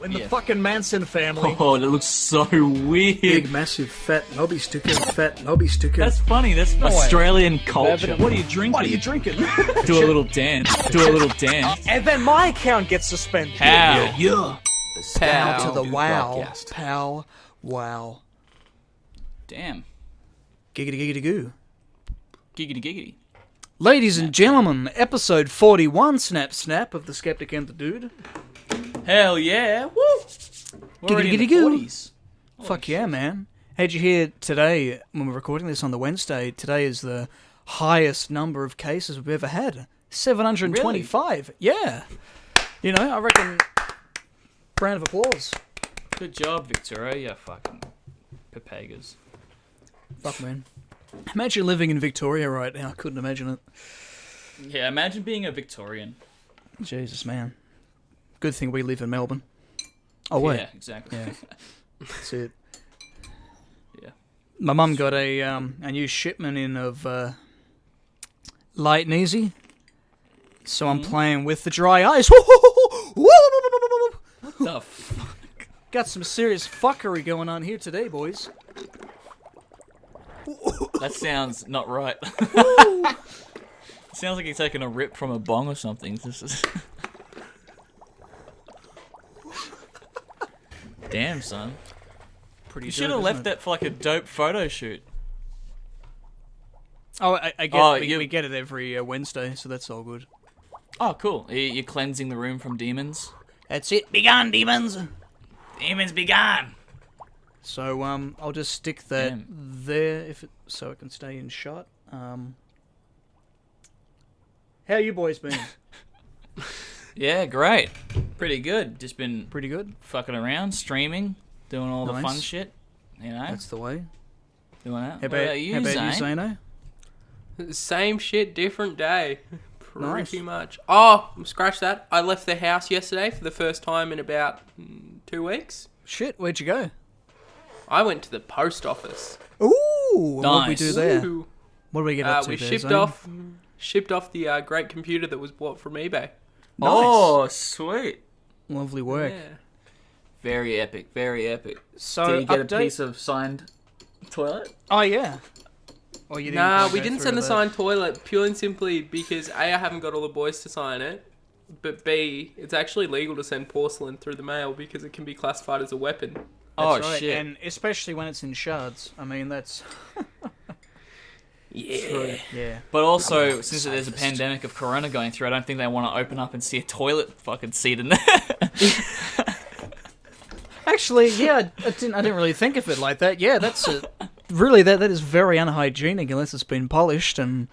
In the fucking Manson family. Oh, that looks so weird. Big, massive, fat lobby sticker. That's funny. That's Australian culture. What are you drinking? What are you drinking? Do a little dance. And then my account gets suspended. How? Yeah. Pow To the wow. podcast. Pow. Wow. Damn. Giggity goo. Giggity. Ladies and gentlemen, episode 41, Snap of the Skeptic and the Dude. Hell yeah. Woo. We're already in the Giggity-goo. 40s. Fuck yeah, man. How'd you hear today, when we're recording this on the Wednesday, today is the highest number of cases we've ever had. 725. Really? Yeah. You know, I reckon, round of applause. Good job, Victoria. You fucking papagas. Fuck, man. Imagine living in Victoria right now. I couldn't imagine it. Yeah, imagine being a Victorian. Jesus, man. Good thing we live in Melbourne. Oh, wait. Yeah, exactly. Yeah. That's it. Yeah. My mum got a new shipment in of light and easy. So I'm playing with the dry ice. What the fuck? Got some serious fuckery going on here today, boys. That sounds not right. Sounds like you're taking a rip from a bong or something. This is... Damn, son. Pretty You should have left that for like a dope photo shoot. Oh, I get we get it every Wednesday, so that's all good. Oh, cool. You're cleansing the room from demons? That's it. Be gone, demons. Demons be gone! So I'll just stick that there so it can stay in shot. How you boys been? Yeah, great. Pretty good. Just been Pretty good. fucking around, streaming, doing all the Nice. fun shit. You know, That's the way. doing that. How What about you, Zano? Same shit, different day. Nice. Pretty much. Oh, scratch that. I left the house yesterday for the first time in about 2 weeks. Shit, where'd you go? I went to the post office. Ooh, what did we Nice. do there? Ooh. What did we get up to We there, shipped Zane? off the great computer that was bought from eBay. Nice. Oh, sweet. Lovely work. Yeah. Very epic, very epic. So, Did you get update? a piece of signed toilet? Oh, yeah. Oh, you didn't Nah, quite we go didn't through send a that. signed toilet purely and simply because A, I haven't got all the boys to sign it, but B, it's actually legal to send porcelain through the mail because it can be classified as a weapon. That's Oh, right. shit. And especially when it's in shards. I mean, that's... Yeah. Yeah. But also, since there's a pandemic of corona going through, I don't think they want to open up and see a toilet fucking seat in there. Actually, yeah, I didn't really think of it like that. Yeah, that's really that is very unhygienic unless it's been polished and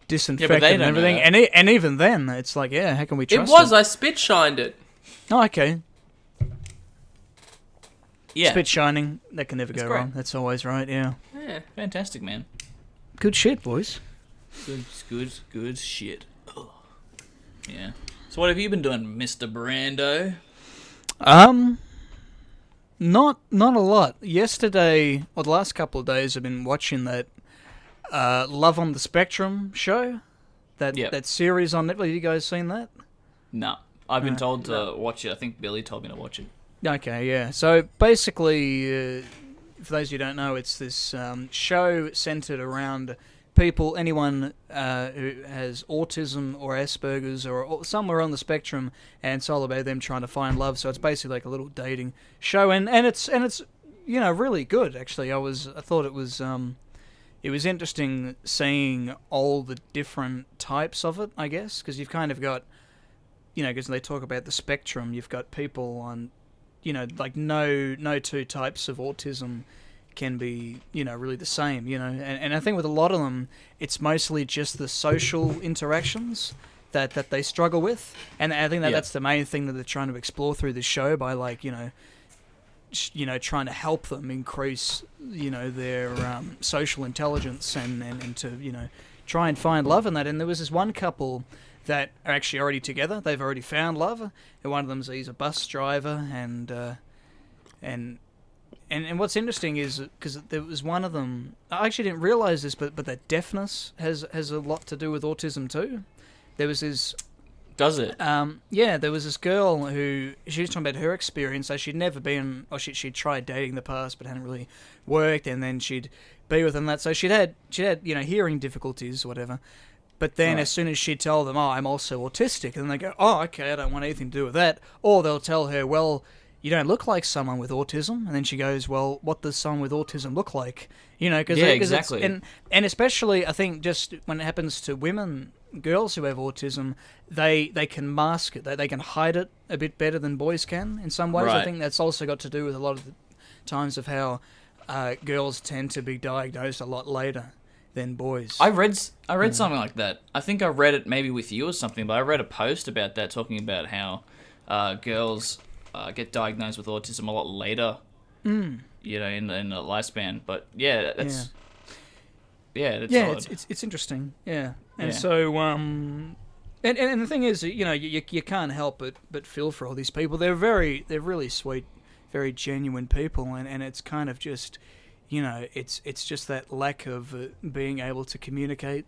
disinfected they and don't know everything. that. And even then, it's like, yeah, how can we It trust was, I spit shined it. Oh, okay. Yeah, Spit shining, that can never go great. wrong. That's always right. Yeah. Yeah. fantastic, man. Good shit, boys. Good shit. Ugh. Yeah. So what have you been doing, Mr. Brando? Not a lot. Yesterday, or the last couple of days, I've been watching that Love on the Spectrum show. That series on Netflix. Have you guys seen that? No. I've been told to watch it. I think Billy told me to watch it. Okay, yeah. So basically, for those who don't know, it's this show centered around people, anyone who has autism or Asperger's or somewhere on the spectrum, and it's all about them trying to find love. So it's basically like a little dating show, and it's you know really good actually. I thought it was interesting seeing all the different types of it, I guess, because you've kind of got, you know, because they talk about the spectrum, you've got people on, you know, like no two types of autism can be, you know, really the same, you know, and I think with a lot of them, it's mostly just the social interactions that they struggle with, and I think that's the main thing that they're trying to explore through the show by, like, you know, trying to help them increase, you know, their social intelligence and to, you know, try and find love in that. And there was this one couple that are actually already together. They've already found love, and one of them's he's a bus driver, and what's interesting is because there was one of them. I actually didn't realize this, but that deafness has a lot to do with autism too. There was this Does it? Yeah, there was this girl who she was talking about her experience. So she'd never been, or she'd tried dating in the past, but hadn't really worked. And then she'd be with them. So she'd had hearing difficulties, or whatever. But then as soon as she'd tell them, oh, I'm also autistic, and then they go, oh, okay, I don't want anything to do with that. Or they'll tell her, well, you don't look like someone with autism. And then she goes, well, what does someone with autism look like? Cause exactly. And especially, I think, just when it happens to women, girls who have autism, they can mask it. They can hide it a bit better than boys can in some ways. Right. I think that's also got to do with a lot of the times of how girls tend to be diagnosed a lot later than boys. I read something like that. I think I read it maybe with you or something, but I read a post about that talking about how girls get diagnosed with autism a lot later, in the lifespan. But that's odd. It's interesting. Yeah, and so and the thing is, you can't help but feel for all these people. They're really sweet, very genuine people, and it's kind of just. It's just that lack of being able to communicate,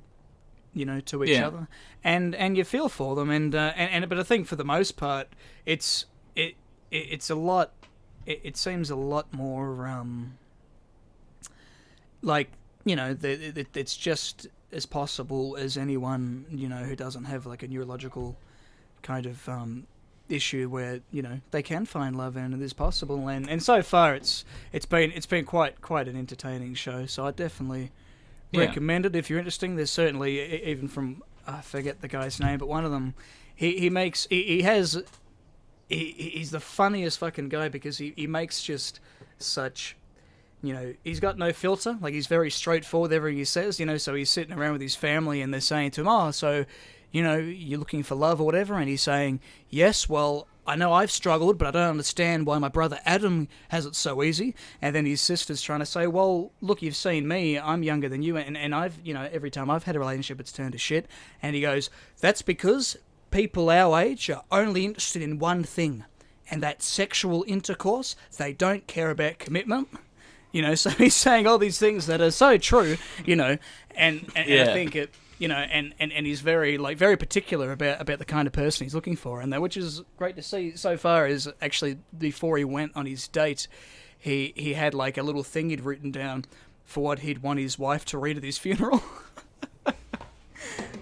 to each other, and you feel for them, but I think for the most part, it's a lot. It seems a lot more it's just as possible as anyone who doesn't have like a neurological kind of issue where they can find love and it is possible, and so far it's been quite an entertaining show, so I definitely recommend it if you're interested. There's certainly, even from I forget the guy's name, but one of them he's the funniest fucking guy because he makes just such he's got no filter, like he's very straightforward with everything he says, so he's sitting around with his family and they're saying to him, oh, so you're looking for love or whatever, and he's saying, yes, well, I know I've struggled, but I don't understand why my brother Adam has it so easy. And then his sister's trying to say, well, look, you've seen me, I'm younger than you, and I've, every time I've had a relationship, it's turned to shit. And he goes, that's because people our age are only interested in one thing, and that's sexual intercourse. They don't care about commitment. So he's saying all these things that are so true, and I think it... and he's very particular about the kind of person he's looking for, and that, which is great to see so far. Is actually before he went on his date, he had like a little thing he'd written down for what he'd want his wife to read at his funeral.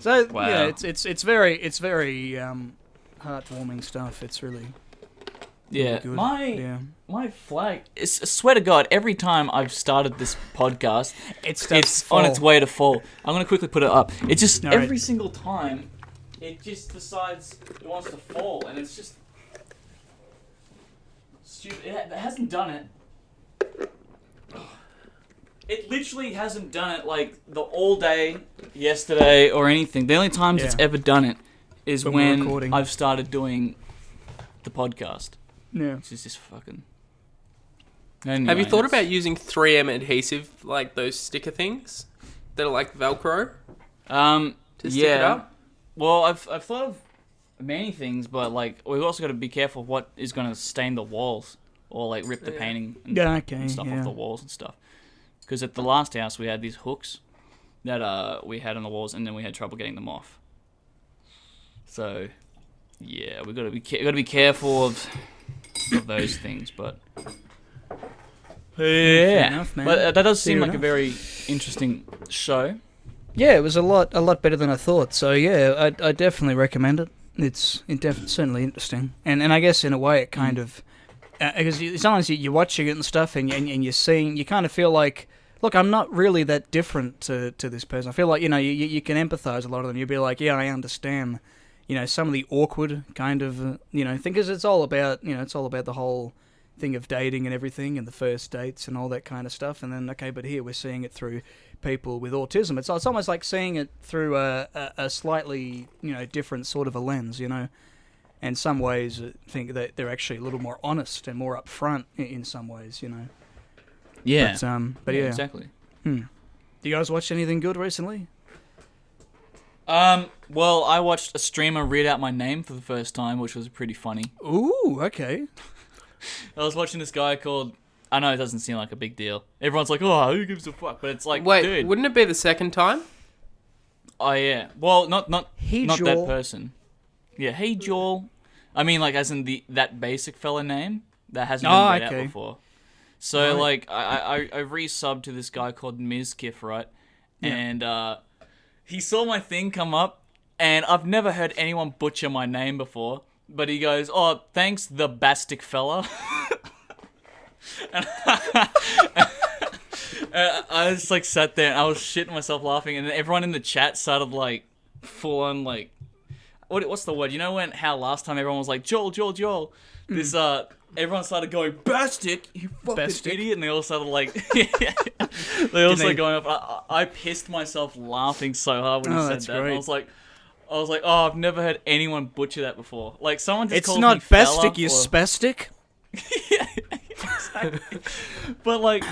So wow. It's very heartwarming stuff. It's really good. My flag. I swear to God, every time I've started this podcast, it's on its way to fall. I'm gonna quickly put it up. It just every single time, it just decides it wants to fall, and it's just stupid. It hasn't done it. It literally hasn't done it like the all day yesterday or anything. The only times it's ever done it is when I've started doing the podcast. Yeah. It's just fucking... Anyway, have you thought about using 3M adhesive, like those sticker things that are like Velcro? To stick it up? Well, I've thought of many things, but like we've also got to be careful what is going to stain the walls or like rip the painting and stuff off the walls and stuff. Because at the last house we had these hooks that we had on the walls, and then we had trouble getting them off. So yeah, we got to be careful of those things, but. Yeah, enough, man. But that does seem like a very interesting show. Yeah, it was a lot better than I thought. So yeah, I definitely recommend it. It's certainly interesting, and I guess in a way it kind of because sometimes you're watching it and stuff, and you're seeing, you kind of feel like, look, I'm not really that different to this person. I feel like you can empathize a lot of them. You'll be like, yeah, I understand. Some of the awkward kind of thing, because it's all about the whole thing of dating and everything, and the first dates and all that kind of stuff. And then, okay, but here we're seeing it through people with autism. It's almost like seeing it through a slightly different sort of a lens, And some ways, I think that they're actually a little more honest and more upfront in some ways, Yeah. But yeah, exactly. Do you guys watch anything good recently? Well, I watched a streamer read out my name for the first time, which was pretty funny. Ooh, okay. I was watching this guy called... I know it doesn't seem like a big deal. Everyone's like, oh, who gives a fuck? But it's like, wait, dude. Wouldn't it be the second time? Oh, yeah. Well, not that person. Yeah, hey Joel. I mean, like, as in that basic fella name that hasn't been read out before. So, Right. like, I resubbed to this guy called Mizkif, right? Yeah. And he saw my thing come up, and I've never heard anyone butcher my name before. But he goes, "Oh, thanks, the bastic fella." and I just, like, sat there, and I was shitting myself laughing, and then everyone in the chat started, like, full on, like, what's the word? You know how last time everyone was like, Joel. This, everyone started going, Bastic, you fucking idiot. And they all started like, they all started going up. I pissed myself laughing so hard when he said that. Great. I was like, oh, I've never heard anyone butcher that before. Like, someone just called me fella. It's not Bastic, you spastic. Yeah, exactly. But, like,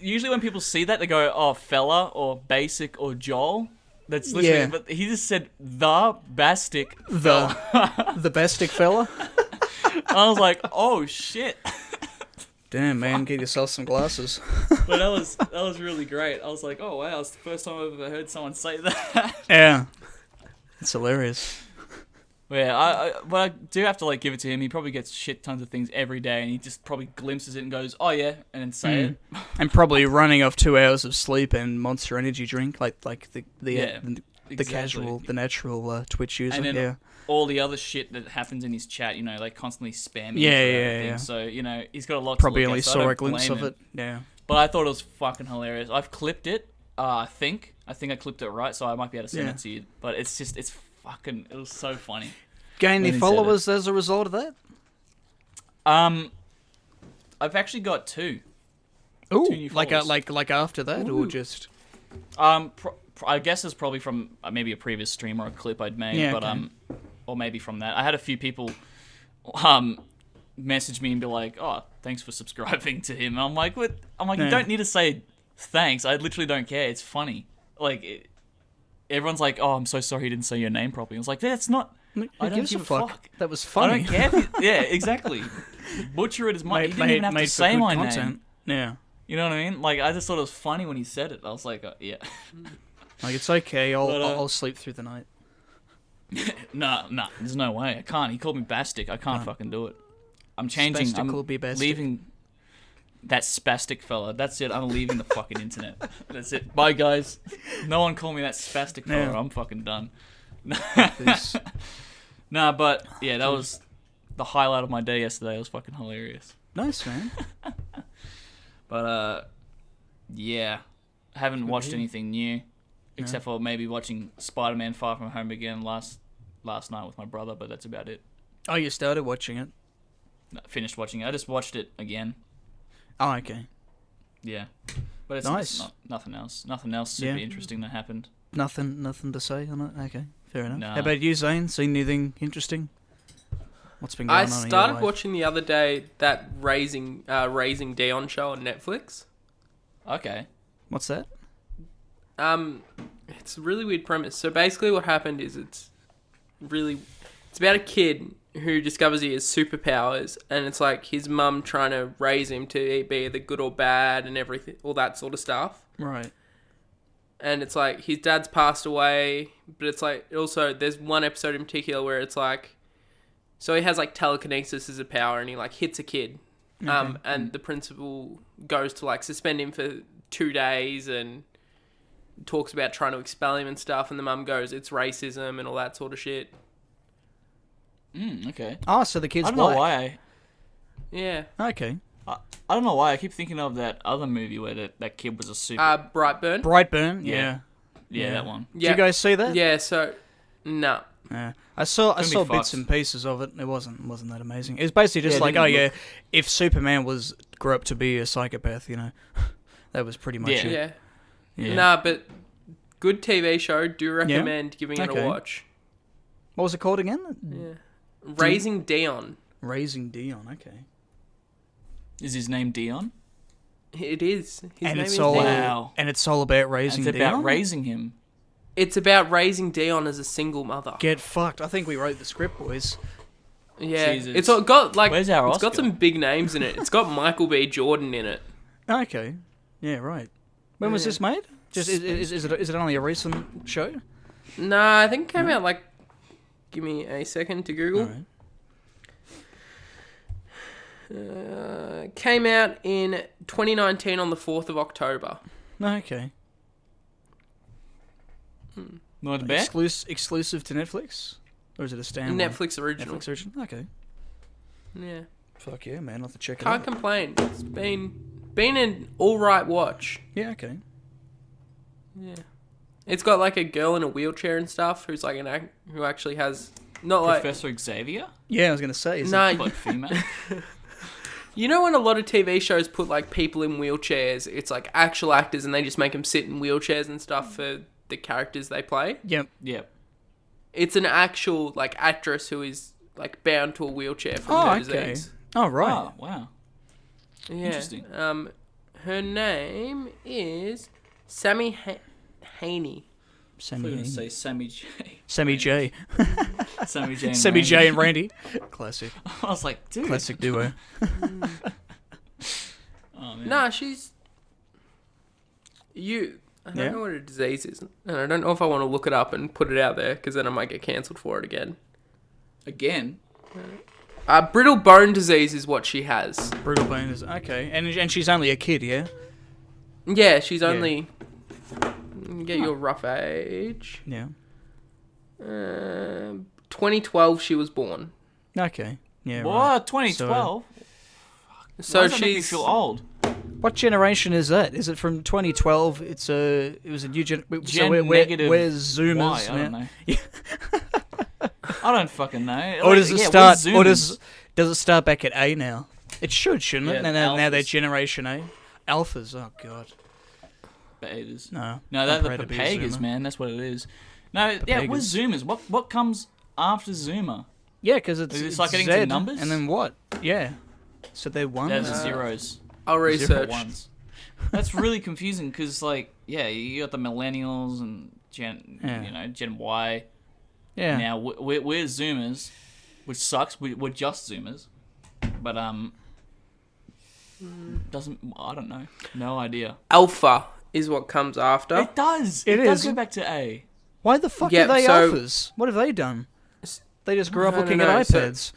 usually when people see that, they go, oh, fella, or basic, or Joel. That's literally, but he just said the bastic fella. The bastic fella. I was like, oh shit. Damn, man, get yourself some glasses. But that was really great. I was like, oh wow, it's the first time I've ever heard someone say that. Yeah, it's hilarious. Yeah, but I do have to, like, give it to him. He probably gets shit tons of things every day, and he just probably glimpses it and goes, "Oh yeah," and then say it. And probably running off 2 hours of sleep and Monster Energy drink, like the casual, the natural Twitch user. And then all the other shit that happens in his chat, you know, like constantly spamming. Yeah. So, you know, he's got a lot. Probably to look only at, so saw a glimpse of it. Yeah. But I thought it was fucking hilarious. I've clipped it. I think I clipped it right, so I might be able to send it to you. But it's fucking. It was so funny. Gain any followers as a result of that? I've actually got 2. Ooh, 2 new followers. like after that, or just? I guess it's probably from maybe a previous stream or a clip I'd made, or maybe from that. I had a few people message me and be like, "Oh, thanks for subscribing to him." And I'm like, "What?" I'm like, "You don't need to say thanks. I literally don't care. It's funny." Like, everyone's like, "Oh, I'm so sorry he didn't say your name properly." I was like, "That's not." I don't give a fuck. That was funny. I don't care. Yeah, exactly. Butcher it as much. He didn't even have to say my name. Yeah. You know what I mean? Like, I just thought it was funny when he said it. I was like, yeah. Like, it's okay. I'll sleep through the night. Nah. There's no way. I can't. He called me Bastic. I can't fucking do it. I'm changing. Spastic will be Bastic. Leaving that spastic fella. That's it. I'm leaving the fucking internet. That's it. Bye, guys. No one call me that spastic fella. I'm fucking done. Nah, but yeah, that was the highlight of my day yesterday. It was fucking hilarious. Nice, man. But yeah, I haven't watched anything new except for maybe watching Spider-Man: Far From Home again last night with my brother. But that's about it. Oh, you started watching it? Finished watching it. I just watched it again. Oh, okay. Yeah, but it's nice. Nothing else. Nothing else super interesting that happened. Nothing to say on it. Okay. Fair enough. Nah. How about you, Zane? Seen anything interesting? What's been going on? I started watching the other day that Raising Dion show on Netflix. Okay. What's that? It's a really weird premise. So basically what happened is it's about a kid who discovers he has superpowers, and it's like his mum trying to raise him to be either good or bad and everything, all that sort of stuff. Right. And it's like his dad's passed away, but it's like also there's one episode in particular where it's like, so he has like telekinesis as a power, and he like hits a kid, and the principal goes to like suspend him for 2 days and talks about trying to expel him and stuff, and the mum goes, it's racism and all that sort of shit. Okay. Oh, so the kid's I don't know why. Yeah. Okay. I don't know why I keep thinking of that other movie where that kid was a super... Brightburn? Brightburn, yeah, that one. Yeah. Did you guys see that? Yeah, so... No. Yeah. I saw bits and pieces of it. It wasn't that amazing. It was basically just if Superman grew up to be a psychopath, you know. That was pretty much it. Yeah. Nah, but good TV show. Do recommend giving it a watch. What was it called again? Yeah. Raising Dion. Raising Dion, okay. Is his name Dion? It is. His name is Dion. Wow. And it's all about raising Dion? It's about raising him. It's about raising Dion as a single mother. Get fucked. I think we wrote the script, boys. Yeah. Jesus. It's got like... Where's our It's got Oscar? some big names in it. It's got Michael B. Jordan in it. Okay. Yeah, right. When was this made? Just is it only a recent show? Nah, I think it came out like Give me a second to Google. All right. Came out in 2019 on the 4th of October. Okay. Not bad. Exclusive to Netflix? Or is it a standalone? Netflix original. Netflix original? Okay. Yeah. Fuck yeah, man. I'll have to check it Can't out. complain. It's been an alright watch. Yeah, okay. Yeah. It's got like a girl in a wheelchair and stuff who's like who actually has not like Professor Xavier? Yeah, I was going to say. no. Like female? You know when a lot of TV shows put like people in wheelchairs, it's like actual actors and they just make them sit in wheelchairs and stuff for the characters they play? Yep. Yep. It's an actual like actress who is like bound to a wheelchair from her disease. Oh, right. Oh, wow. Yeah. Interesting. Her name is Sammy Haney. I was going to say Sammy J. Sammy J. Sammy J. And Sammy Randy. J and Randy. Classic. I was like, dude. Classic duo. Oh, man. Nah, she's... I don't know what a disease is. And I don't know if I want to look it up and put it out there, because then I might get cancelled for it again. Again? Brittle bone disease is what she has. Brittle bone is... Okay. And she's only a kid, yeah? Yeah, she's only... Get your rough age. Yeah. 2012 she was born. Okay. Yeah, What? right. 2012? So Why does that make me she's... feel old. What generation is that? Is it from 2012? It was a new Gen so negative we're Zoomers Y, I don't now. know. I don't fucking know. Or does it start? we're Or Zoomers. does it start back at A now? It should, shouldn't it? Yeah, Now they're alphas. Generation A. Alphas. Oh god. Betas. No. No, I'm they're the proud to be a Papagas, Zoomer. man. That's what it is. No, yeah, we're Papagas. Zoomers. What comes after Zoomer? Yeah, because Is it's it like getting to Z, numbers? and then what? Yeah. So they're ones. They're the zeros. I'll Zero research. ones. That's really confusing because, like, yeah, you got the millennials and Gen Y. Yeah. Now we're Zoomers, which sucks. We're just Zoomers, but doesn't I don't know. No idea. Alpha is what comes after. It does. It does is. go back to A. Why the fuck Yeah, are they so- alphas? What have they done? They just grew up No, looking no, at so- iPads.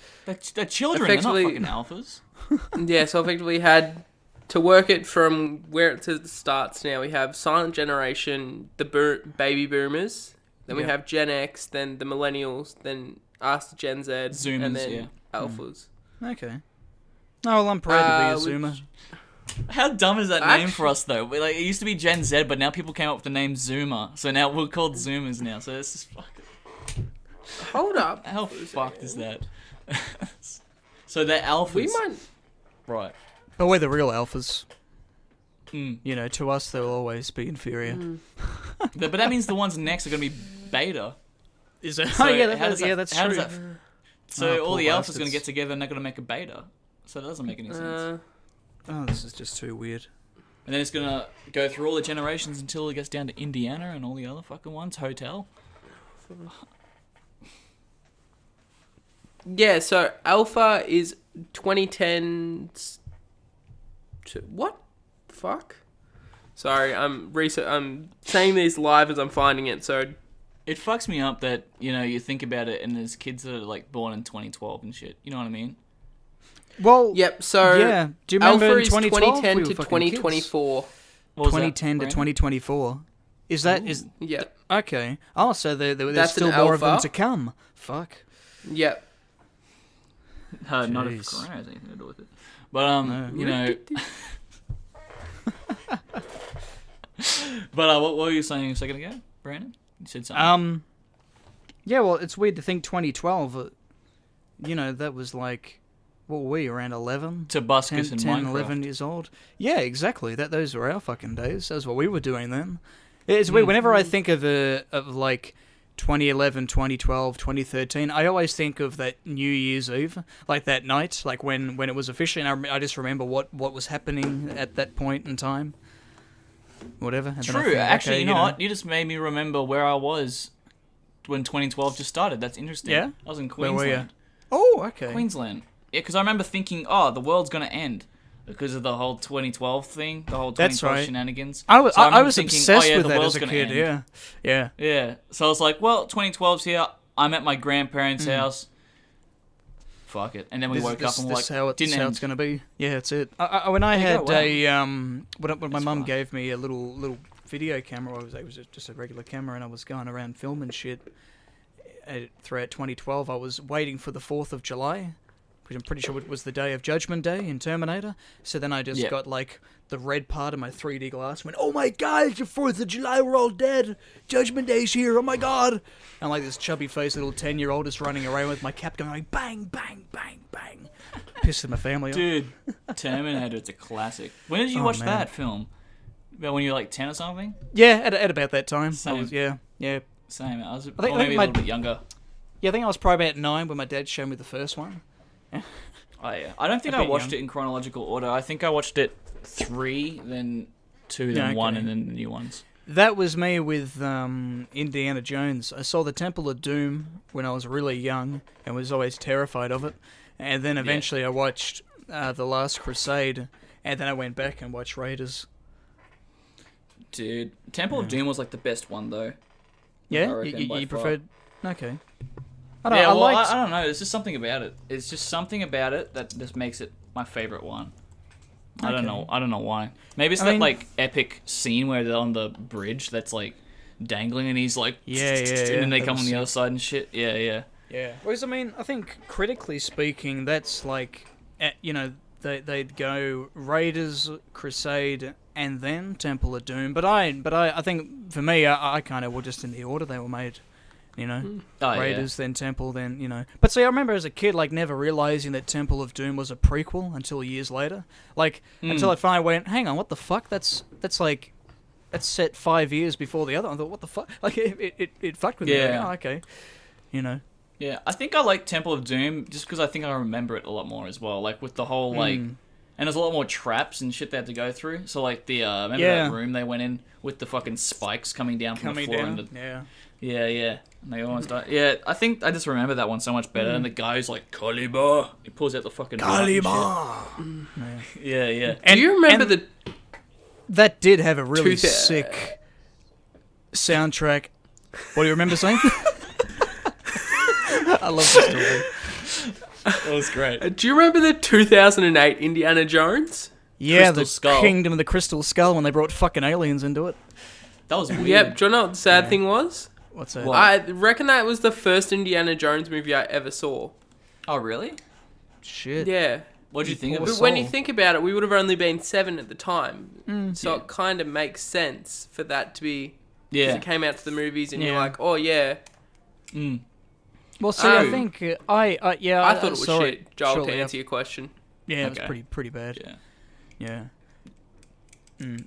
They're children. They're not Effectively- fucking alphas. Yeah, so effectively had to work it from where it starts now. We have Silent Generation, the baby boomers, then we Yeah. have Gen X, then the millennials, then us Gen Z, Zoomers, and then yeah. alphas. Okay. Oh, well, I'm proud to be a which- Zoomer. How dumb is that name for us though? Like it used to be Gen Z, but now people came up with the name Zoomer, so now we're called Zoomers now. So this is fucking. Hold up. How fucked is that? So they're alphas. We might... Right. But we're the real alphas. Mm. You know, to us, they'll always be inferior. But that means the ones next are going to be beta. Is it? So oh, yeah, how does that- that's how true. does that- So Oh, all poor the alphas are going bastards. to get together and they're going to make a beta. So that doesn't make any sense. Oh, this is just too weird. And then it's going to go through all the generations until it gets down to Indiana and all the other fucking ones. Hotel. Yeah, so Alpha is 2010... What? Fuck? Sorry, I'm saying this live as I'm finding it, so... It fucks me up that, you know, you think about it and there's kids that are like born in 2012 and shit. You know what I mean? Well, Yep, so... yeah. Do you remember Alpha in is 2012? 2010 we to were fucking kids. 2024. What was that, 2010 to Brandon? 2024. Is that... is Yeah. Okay. Oh, so there's That's still an more of them alpha. to come. Fuck. Yep. Not if Jeez. Corona has anything to do with it. But, No. you know... But what were you saying a second ago, Brandon? You said something. Yeah, well, it's weird to think 2012, you know, that was like, what were we, around 11? To busk us 10, in 10 Minecraft. 11 years old? Yeah, exactly. Those were our fucking days. That's what we were doing then. It's weird. Whenever I think of like 2011, 2012, 2013, I always think of that New Year's Eve, like that night, like when it was officially, and I just remember what was happening at that point in time. Whatever. And then I True. think, Actually, okay, you know what? You just made me remember where I was when 2012 just started. That's interesting. Yeah? I was in Where were Queensland. you? Oh, okay. Queensland. Yeah, because I remember thinking, oh, the world's going to end because of the whole 2012 thing, the whole 2012 That's right. shenanigans. I was, So I remember was thinking, obsessed oh, yeah, with the that world's as a gonna kid, end. yeah. Yeah. So I was like, well, 2012's here. I'm at my grandparents' house. Fuck it. And then we woke up and we're like, how it's gonna be. Yeah, that's it. When my mum gave me a little video camera, it was just a regular camera, and I was going around filming shit throughout 2012. I was waiting for the 4th of July, which I'm pretty sure it was the day of Judgment Day in Terminator. So then I just got like the red part of my 3D glass, went, oh my god, it's the 4th of July, we're all dead, Judgment Day's here, oh my god. And like this chubby faced little 10-year-old just running around with my cap going like bang, bang, bang, bang. Pissing my family off. Dude, Terminator, it's a classic. When did you watch that film? About when you were like 10 or something? Yeah, at about that time. Same. Yeah. Same. I think maybe a little bit younger. Yeah, I think I was probably about 9 when my dad showed me the first one. Oh yeah. I don't think I watched it in chronological order. I think I watched it 3, then 2, then 1, and then the new ones. That was me with Indiana Jones. I saw the Temple of Doom when I was really young and was always terrified of it. And then eventually I watched The Last Crusade, and then I went back and watched Raiders. Dude, Temple of Doom was like the best one though. Yeah, you preferred? Okay. I don't know. There's just something about it. It's just something about it that just makes it my favorite one. Okay. I don't know why. Maybe it's like epic scene where they're on the bridge that's like dangling and he's like, and then they come on the other side and shit. Yeah. Whereas I think critically speaking, that's like, they'd go Raiders, Crusade, and then Temple of Doom. But I think for me, I kind of were just in the order they were made. Raiders, then Temple, then, But see, I remember as a kid, like, never realizing that Temple of Doom was a prequel until years later. Like, until I finally went, hang on, what the fuck? That's set 5 years before the other. I thought, what the fuck? Like, it fucked with me. Like, oh, okay. Yeah, I think I like Temple of Doom just because I think I remember it a lot more as well. Like, with the whole, like... And there's a lot more traps and shit they had to go through. So, like, remember that room they went in with the fucking spikes coming down from the floor? Yeah. And they almost died. Yeah, I think I just remember that one so much better. And the guy's like, Caliber. He pulls out the fucking... Caliber! Yeah. Do you remember that did have a really sick soundtrack. What do you remember saying? I love the story. That was great. Do you remember the 2008 Indiana Jones? Yeah, Crystal Skull. Kingdom of the Crystal Skull when they brought fucking aliens into it. That was weird. Yep. Do you know what the sad thing was? What's that? What? I reckon that was the first Indiana Jones movie I ever saw. Oh, really? Shit. Yeah. What do you think of it? But when you think about it, we would have only been 7 at the time. So it kind of makes sense for that to be... Yeah. Because it came out to the movies and you're like, oh, yeah. Well, see, I think... I thought it was shit, Joel, to answer your question. Yeah, it was pretty bad. Yeah.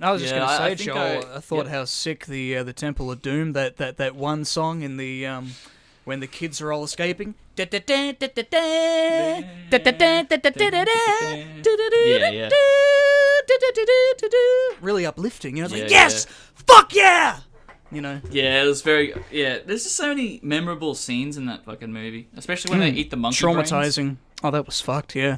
I was just going to say, Joel, I thought how sick the Temple of Doom, that one song in the... when the kids are all escaping. Really uplifting, It's like, yes! Fuck yeah! Yeah, it was very... Yeah, there's just so many memorable scenes in that fucking movie. Especially when they eat the monkey brains. Traumatizing. Oh, that was fucked, yeah.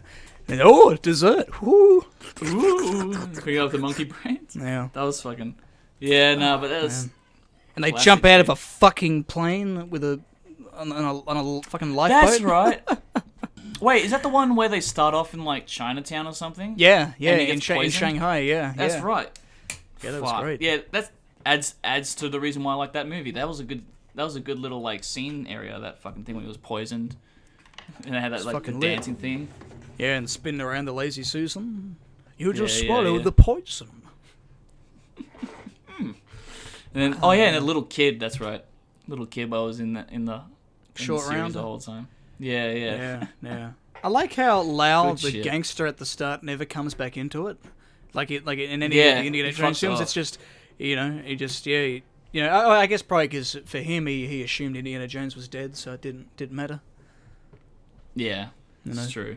And, dessert. Woo! Picking up the monkey brains? Yeah. That was fucking... Yeah, no, but that was... And they jump out of a fucking plane with on a fucking lifeboat. That's right. Wait, is that the one where they start off in, like, Chinatown or something? Yeah, in Shanghai, yeah. That's right. Yeah, that was great. Yeah, that adds to the reason why I like that movie. That was a good little, like, scene area, that fucking thing when he was poisoned. And they had that, like, the dancing thing. Yeah, and spinning around the Lazy Susan. You just swallowed the poison. And then, and a little kid, that's right. Little kid was in the short round the whole time. Yeah. I like how loud the gangster at the start never comes back into it. Like in any Indiana Jones films, it's just, I guess probably because for him, he assumed Indiana Jones was dead, so it didn't matter. Yeah, that's true.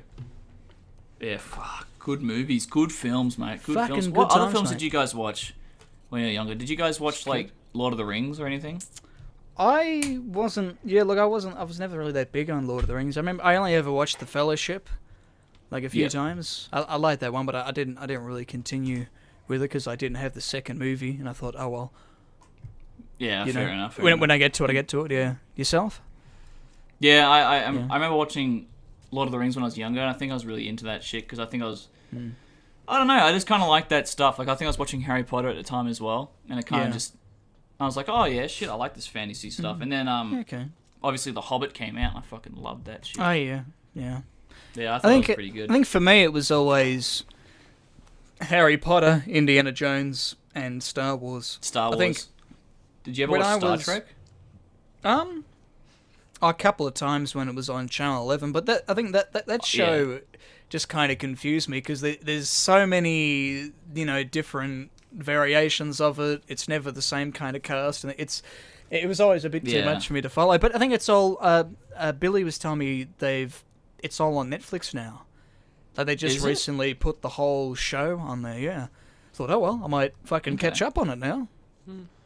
Yeah, fuck. Good movies, good films, mate. Good films. What other films did you guys watch when you were younger? Did you guys watch, like, Lord of the Rings or anything? I wasn't. Yeah, look, I was never really that big on Lord of the Rings. I remember I only ever watched The Fellowship, like a few times. I liked that one, but I didn't really continue with it because I didn't have the second movie, and I thought, oh well. Yeah, fair enough. When I get to it, I get to it. Yeah, yourself? Yeah, I remember watching Lord of the Rings when I was younger, and I think I was really into that shit because I think I was. I don't know. I just kind of like that stuff. Like I think I was watching Harry Potter at the time as well, and it kind of just. I was like, oh yeah, shit, I like this fantasy stuff, and then obviously The Hobbit came out, and I fucking loved that shit. Oh yeah. Yeah, I thought it was pretty good. I think for me it was always Harry Potter, Indiana Jones, and Star Wars. Star Wars. I think Did you ever watch Star Trek? A couple of times when it was on Channel 11, but I think that show just kind of confused me because there's so many different variations of it. It's never the same kind of cast, and it was always a bit too much for me to follow. But I think it's all. Billy was telling me it's all on Netflix now. Like they just recently put the whole show on there. Yeah, thought, oh well, I might fucking catch up on it now.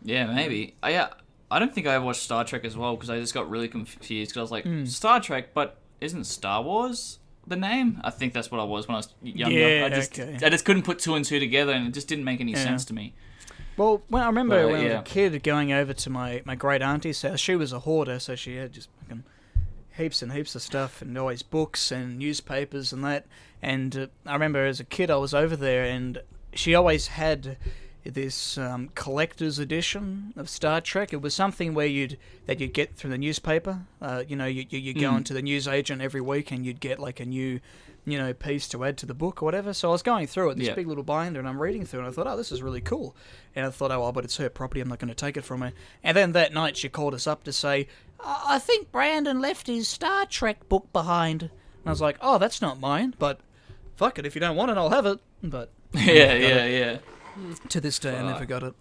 Yeah, maybe. I don't think I ever watched Star Trek as well because I just got really confused because I was like, Star Trek, but isn't Star Wars the name? I think that's what I was when I was younger. Yeah, I just couldn't put two and two together, and it just didn't make any sense to me. Well, I remember when I was a kid going over to my great auntie's house. She was a hoarder, so she had just fucking heaps and heaps of stuff, and always books and newspapers and that. And I remember as a kid I was over there, and she always had this collector's edition of Star Trek. It was something where you'd get through the newspaper. You go into the newsagent every week, and you'd get like a new, piece to add to the book or whatever. So I was going through it, this big little binder, and I'm reading through it, and I thought, oh, this is really cool. And I thought, oh, well, but it's her property, I'm not going to take it from her. And then that night she called us up to say, I think Brandon left his Star Trek book behind. And I was like, oh, that's not mine, but fuck it, if you don't want it, I'll have it. But yeah. To this day, I never got it.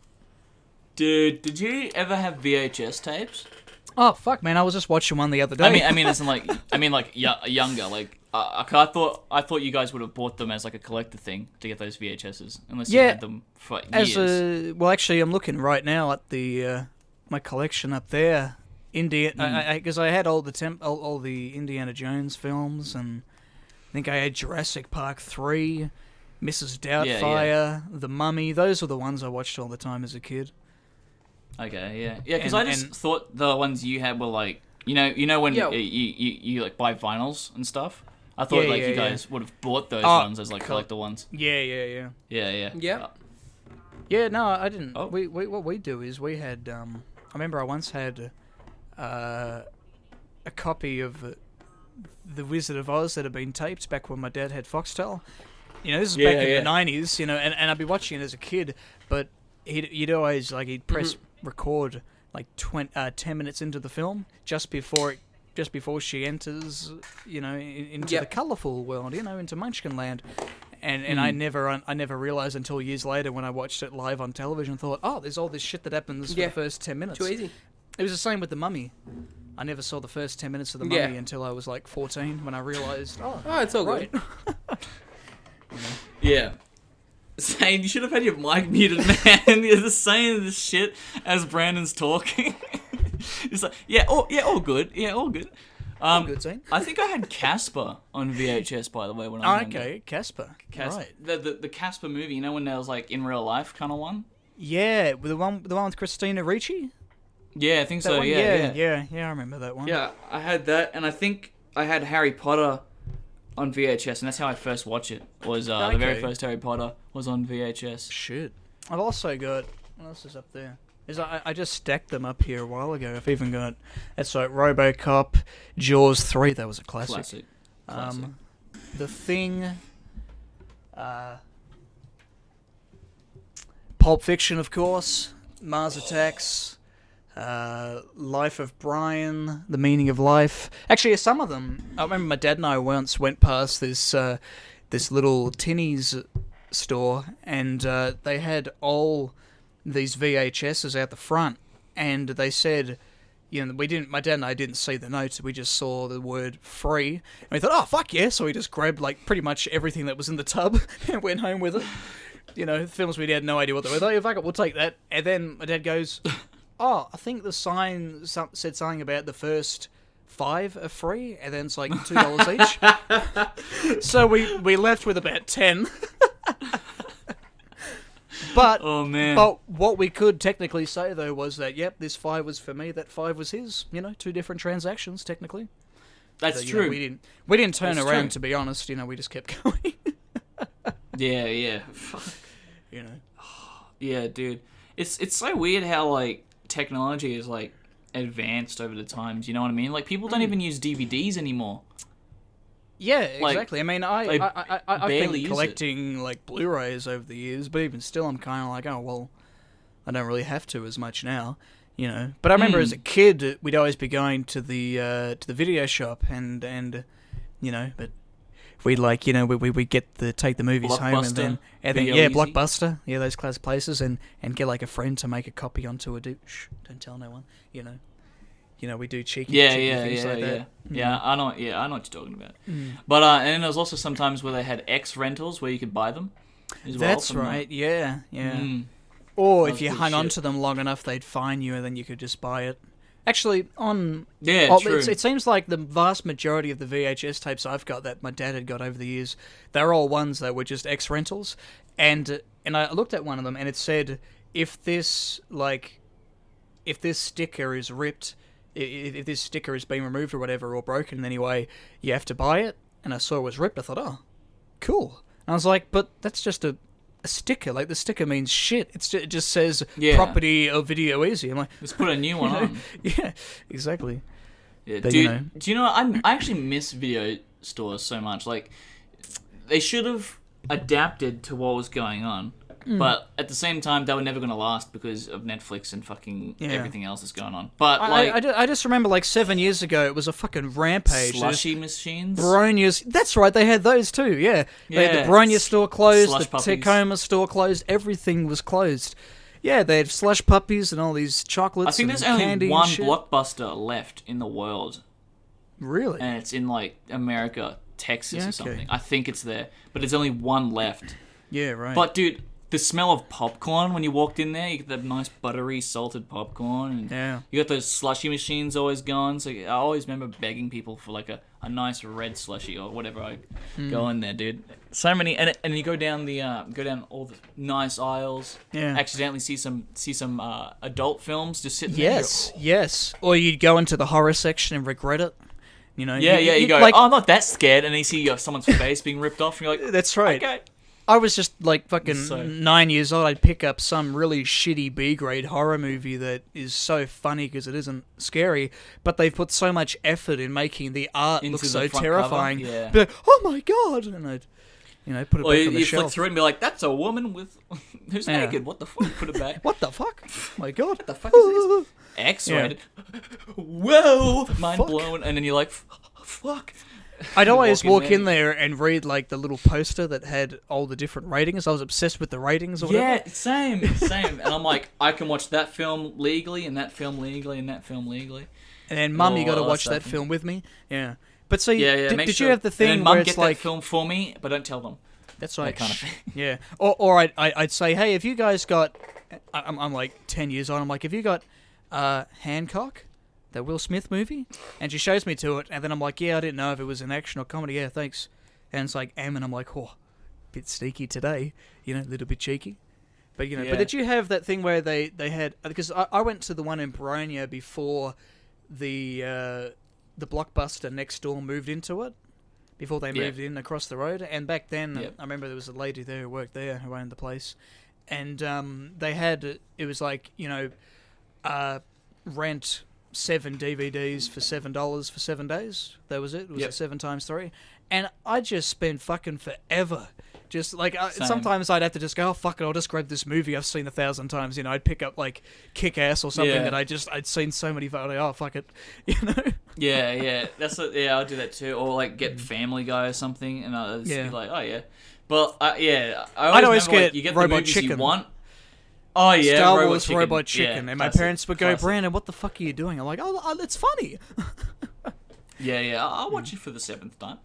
Dude, did you ever have VHS tapes? Oh fuck, man! I was just watching one the other day. I mean, as in younger. Like, I thought you guys would have bought them as like a collector thing to get those VHSs, unless you had them for years. Well, actually, I'm looking right now at the my collection up there. Because I had all the Indiana Jones films, and I think I had Jurassic Park 3. Mrs. Doubtfire, The Mummy, those were the ones I watched all the time as a kid. Okay, yeah, because I just thought the ones you had were like, you know when you like buy vinyls and stuff. I thought you guys would have bought those ones as like collector ones. Yeah. Yeah, no, I didn't. Oh. We what we do is we had. I remember I once had a copy of The Wizard of Oz that had been taped back when my dad had Foxtel. This is back in the 90s, and I'd be watching it as a kid, but he'd always, he'd press record, 10 minutes into the film, just before she enters, into the colourful world, into Munchkinland. And I never realised until years later when I watched it live on television, thought, oh, there's all this shit that happens for the first 10 minutes. Too easy. It was the same with The Mummy. I never saw the first 10 minutes of The Mummy until I was 14 when I realised, oh, it's all right. good. Yeah. Zane, you should have had your mic muted, man. You're just saying this shit as Brandon's talking. It's like, all good. Yeah, all good. All good, Zane. I think I had Casper on VHS, by the way, when I was younger. Casper. Right. The Casper movie, when there was in real life kind of one? Yeah, the one with Christina Ricci? Yeah, I think that so, one? Yeah, I remember that one. Yeah, I had that, and I think I had Harry Potter on VHS, and that's how I first watched it. The very first Harry Potter was on VHS. Shit. I've also got... What else is up there? I just stacked them up here a while ago. I've even got... That's RoboCop, Jaws 3. That was a classic. Classic. The Thing... Pulp Fiction, of course. Mars Attacks... Life of Brian, The Meaning of Life. Actually, some of them. I remember my dad and I once went past this little tinnies store, and they had all these VHSs out the front, and they said, my dad and I didn't see the notes. We just saw the word free, and we thought, oh fuck yeah! So we just grabbed pretty much everything that was in the tub and went home with it. Films we had no idea what they were. Thought, fuck it, we'll take that. And then my dad goes, oh, I think the sign said something about the first 5 are free, and then it's $2 each. So we left with about 10. But oh man! But what we could technically say though was that this 5 was for me, that 5 was his. 2 different transactions technically. That's but, true. Know, we didn't turn That's around, true. to be honest. You know, we just kept going. Yeah. Fuck. You know. Yeah, dude. It's so weird how like technology is like advanced over the times. You know what I mean? Like people don't even use DVDs anymore. Yeah, Like, exactly. I mean, I've barely been use collecting like Blu-rays over the years, but even still, I'm kind of like, oh well, I don't really have to as much now, you know. But I remember as a kid, we'd always be going to the video shop and you know, but we'd like, you know, we get take the movies home and then Video yeah, Easy. Blockbuster, yeah, those class places and get like a friend to make a copy onto a shh, don't tell no one, you know. You know, we do cheeky things like that. Yeah, I know what you're talking about. But and then there was also sometimes where they had X rentals where you could buy them as well. That's right, yeah. Or if you hung on to them long enough, they'd fine you and then you could just buy it. Actually, true. It seems like the vast majority of the VHS tapes I've got that my dad had got over the years, they're all ones that were just X rentals. And I looked at one of them and it said, if this sticker is ripped, if this sticker has been removed or whatever, or broken in any way, you have to buy it. And I saw it was ripped. I thought, oh, cool. And I was like, but that's just a sticker. Like, the sticker means shit. It just says property of Video Easy. I'm like, let's put a new one on. Yeah, exactly. Yeah, but, dude, do you know, I actually miss video stores so much. Like, they should have adapted to what was going on. But at the same time, they were never going to last because of Netflix and fucking everything else that's going on. But I just remember like 7 years ago, it was a fucking rampage. Slushy machines. Baronia's. That's right, they had those too. Yeah, they had the Baronia store closed, the Tacoma store closed. Everything was closed. Yeah, they had slush puppies and all these chocolates. I think there's only one Blockbuster left in the world. Really? And it's in like America, Texas or something. I think it's there, but there's only one left. Yeah, right. But dude, the smell of popcorn when you walked in there, you get that nice buttery salted popcorn. And you got those slushy machines always going. So I always remember begging people for like a nice red slushy or whatever. I go in there, dude. So many, and you go down all the nice aisles. Yeah. Accidentally see some adult films just sitting there. Yes. Or you'd go into the horror section and regret it. You know. You go, like, oh, I'm not that scared, and then you see someone's face being ripped off, and you're like, that's right. Okay. I was just like fucking 9 years old. I'd pick up some really shitty B-grade horror movie that is so funny because it isn't scary, but they've put so much effort in making the art look so terrifying. Yeah. But oh my god! And I'd, put it back on the shelf. You flick through it and be like, "That's a woman with who's naked? What the fuck? Put it back. What the fuck? Oh my god! What the fuck is this? X-rated. Whoa! Mind blown. And then you're like, fuck. I'd always walk in there and read like the little poster that had all the different ratings. I was obsessed with the ratings or whatever. Yeah, same. And I'm like, I can watch that film legally and that film legally and that film legally. And then, Mum, you got to watch that film with me. Yeah. But so, did you have the thing and then where Mum it's get like that film for me, but don't tell them. That's right. That kind of thing. Yeah. Or I'd say, hey, have you guys got? I'm like 10 years old. I'm like, have you got Hancock? The Will Smith movie? And she shows me to it, and then I'm like, yeah, I didn't know if it was an action or comedy. Yeah, thanks. And it's like, and I'm like, oh, bit sneaky today, a little bit cheeky. But, but did you have that thing where they had, because I went to the one in Baronia before the Blockbuster next door moved into it, before they moved in across the road. And back then, I remember there was a lady there who worked there who owned the place. And they had, it was like, rent 7 DVDs for $7 for 7 days. That was it. It was a 7 times 3. And I just spent fucking forever. Just like, sometimes I'd have to just go, oh, fuck it, I'll just grab this movie I've seen 1,000 times. I'd pick up like Kick-Ass or something that I'd seen so many times. Oh, fuck it. Yeah. I'll do that too. Or like get Family Guy or something. And I'll just be like, oh, yeah. But, I'd always get like, you get Robot the movies Chicken. You want. Oh, yeah, Star Wars Robot Chicken. And my parents would go, classic. Brandon, what the fuck are you doing? I'm like, oh, it's funny. Yeah, I'll watch it for the 7th time.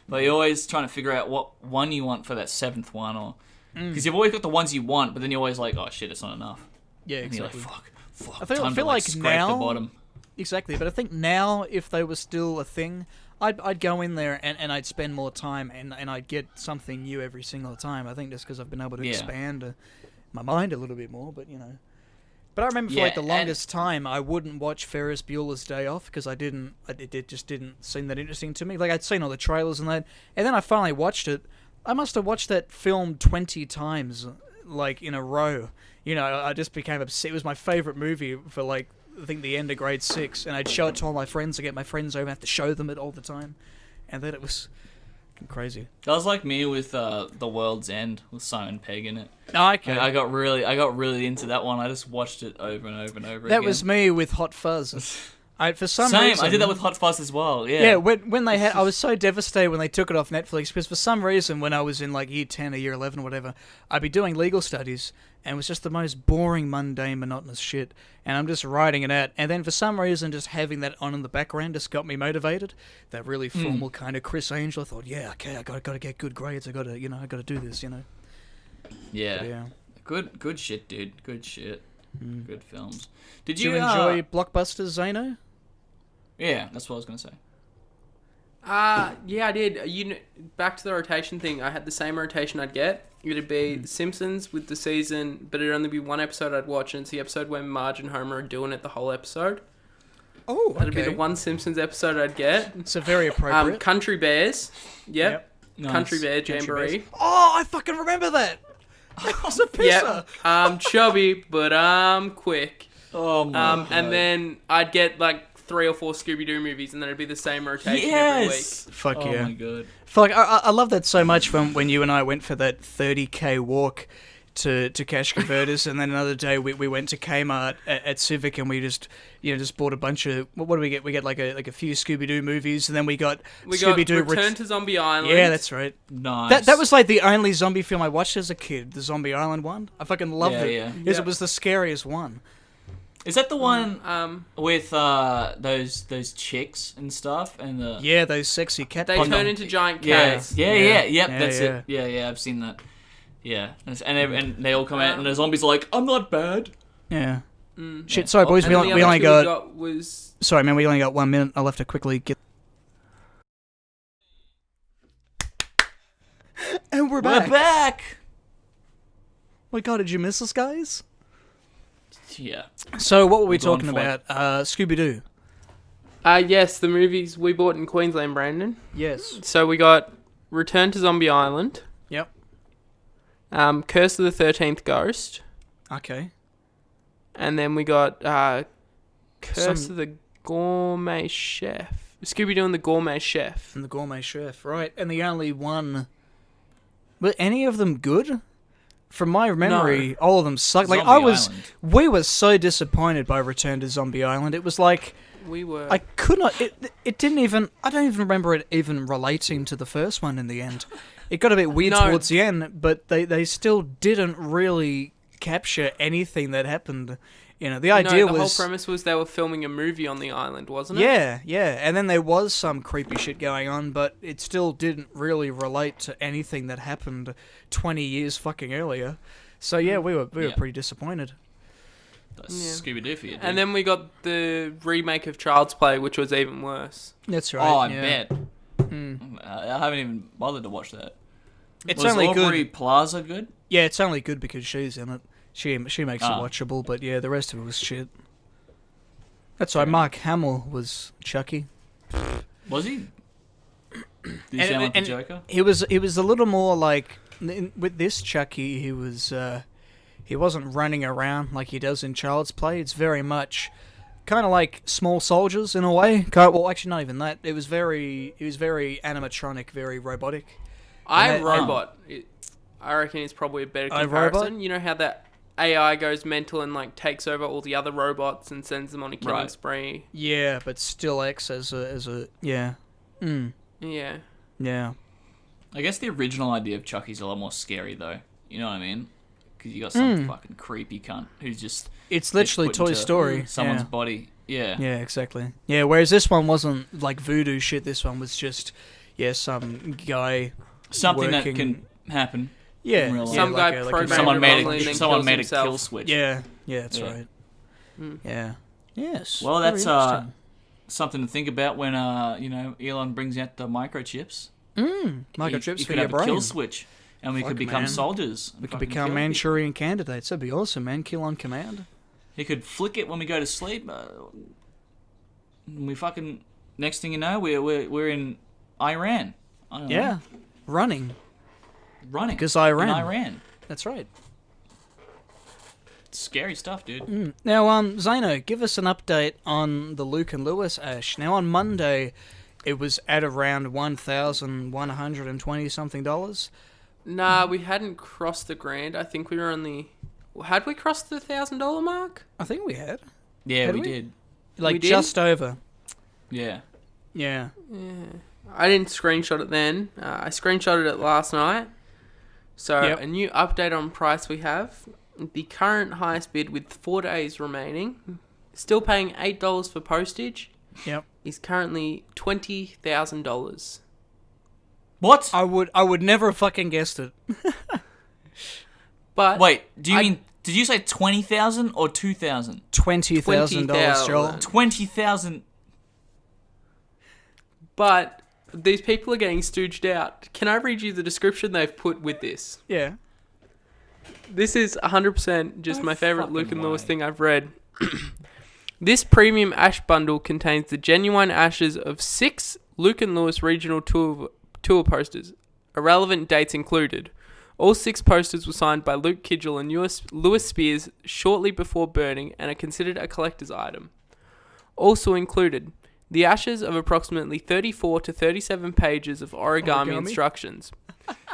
But you're always trying to figure out what one you want for that 7th one. Or because you've always got the ones you want, but then you're always like, oh, shit, it's not enough. Yeah, and exactly. You're like, fuck. I feel to, like scrape now... the bottom. Exactly, but I think now, if they were still a thing, I'd go in there and I'd spend more time and I'd get something new every single time. I think just because I've been able to expand my mind a little bit more, but But I remember for like the longest time, I wouldn't watch Ferris Bueller's Day Off because it just didn't seem that interesting to me. Like I'd seen all the trailers and that, and then I finally watched it. I must have watched that film 20 times, like in a row. You know, I just became obsessed. It was my favorite movie for like I think the end of grade 6, and I'd show it to all my friends. I get my friends over and have to show them it all the time, and then it was crazy. That was like me with The World's End with Simon Pegg in it. Oh, okay. I got really into that one. I just watched it over and over and over again. That was me with Hot Fuzz. For some Same. reason, I did that with Hot Fuzz as well. Yeah. Yeah. When they had, I was so devastated when they took it off Netflix because for some reason when I was in like year 10 or year 11 or whatever, I'd be doing legal studies and it was just the most boring, mundane, monotonous shit. And I'm just writing it out, and then for some reason, just having that on in the background just got me motivated. That really formal kind of Chris Angel. I thought, yeah, okay, I got to get good grades. I got to do this. Yeah. But yeah. Good shit, dude. Good shit. Good films. Did you enjoy blockbusters, Zeno? Yeah, that's what I was gonna say. Yeah, I did. Back to the rotation thing. I had the same rotation I'd get. It'd be The Simpsons with the season, but it'd only be one episode I'd watch, and it's the episode where Marge and Homer are doing it the whole episode. Oh, okay. That'd be the one Simpsons episode I'd get. So very appropriate. Country Bears. Yep. Nice. Country Bear Jamboree. Oh, I fucking remember that. That was a pisser. Yep. I'm chubby, but I'm quick. Oh my God. And then I'd get like 3 or 4 Scooby-Doo movies, and then it'd be the same rotation every week. Fuck yeah. Oh my God. Fuck, I love that so much when you and I went for that 30k walk to Cash Converters, and then another day we went to Kmart at Civic, and we just bought a bunch of, what do we get? We get like a few Scooby-Doo movies, and then we got Scooby-Doo Return to Zombie Island. Yeah, that's right. Nice. That was like the only zombie film I watched as a kid, the Zombie Island one. I fucking loved it. Yeah. Because it was the scariest one. Is that the one with those chicks and stuff and the those sexy cat. They turn into giant cats. Yep, that's it. Yeah, I've seen that. Yeah, and they all come out and the zombies are like, I'm not bad. Yeah. Shit, sorry boys, we only got. Sorry man, we only got 1 minute. I'll have to quickly get. And we're back. We're back. My God, did you miss us, guys? Yeah. So what were we talking about? Scooby-Doo. Yes, the movies we bought in Queensland, Brandon. Yes. So we got Return to Zombie Island. Yep. Curse of the 13th Ghost. Okay. And then we got Curse of the Gourmet Chef. Scooby-Doo and the Gourmet Chef. And the Gourmet Chef, right. And the only one... Were any of them good? From my memory, all of them sucked. Like we were so disappointed by Return to Zombie Island. It was like we were. I could not. It didn't even. I don't even remember it even relating to the first one in the end. It got a bit weird towards the end, but they still didn't really capture anything that happened. The idea was... the whole premise was they were filming a movie on the island, wasn't it? Yeah. And then there was some creepy shit going on, but it still didn't really relate to anything that happened 20 years fucking earlier. So yeah, we were pretty disappointed. That's Scooby-Doo for you, dude. And then we got the remake of Child's Play, which was even worse. That's right. Oh, I bet. I haven't even bothered to watch that. Was only Aubrey good. Plaza good? Yeah, it's only good because she's in it. She makes it watchable, but yeah, the rest of it was shit. That's why Mark Hamill was Chucky. Was he? Did he sound like the Joker? He was a little more like with this Chucky. He wasn't running around like he does in Child's Play. It's very much kind of like Small Soldiers in a way. Well, actually, not even that. It was very animatronic, very robotic. I reckon it's probably a better comparison. You know how that AI goes mental and like takes over all the other robots and sends them on a killing spree. Yeah, but still acts as a yeah. Yeah. Yeah. I guess the original idea of Chucky's a lot more scary though. You know what I mean? Because you got some fucking creepy cunt who's just... It's literally Toy Story. Someone's body. Yeah. Yeah, exactly. Yeah, whereas this one wasn't like voodoo shit. This one was just, some guy something working... that can happen. Yeah. In real life. Some guy programmed someone made a kill switch. Yeah. Yeah, that's right. Yeah. Yes. Well, that's something to think about when Elon brings out the microchips. Microchips he for could your have brain. a kill switch. And we could become soldiers. We could become Manchurian candidates. That'd be awesome, man. Kill on command. He could flick it when we go to sleep. We fucking... Next thing you know, we're in Iran. I don't know. Running. Because Iran. In Iran. That's right. Scary stuff, dude. Now, Zeno, give us an update on the Luke and Lewis Ash. Now, on Monday, it was at around $1,120 something. Nah, we hadn't crossed the grand. I think we were only... Had we crossed the $1,000 mark? I think we had. Yeah, we did. Like, just over. Yeah. Yeah. I didn't screenshot it then. I screenshotted it last night. So, a new update on price we have. The current highest bid with 4 days remaining, still paying $8 for postage, is currently $20,000. What? I would never have fucking guessed it. But wait, do you mean... Did you say 20,000 or 2,000? $20,000, Joel. 20,000. But these people are getting stooged out. Can I read you the description they've put with this? Yeah. This is 100% just my favourite Luke and Lewis thing I've read. This premium ash bundle contains the genuine ashes of 6 Luke and Lewis regional tour posters. Irrelevant dates included. All 6 posters were signed by Luke Kidgel and Lewis Spears shortly before burning and are considered a collector's item. Also included, the ashes of approximately 34 to 37 pages of origami instructions.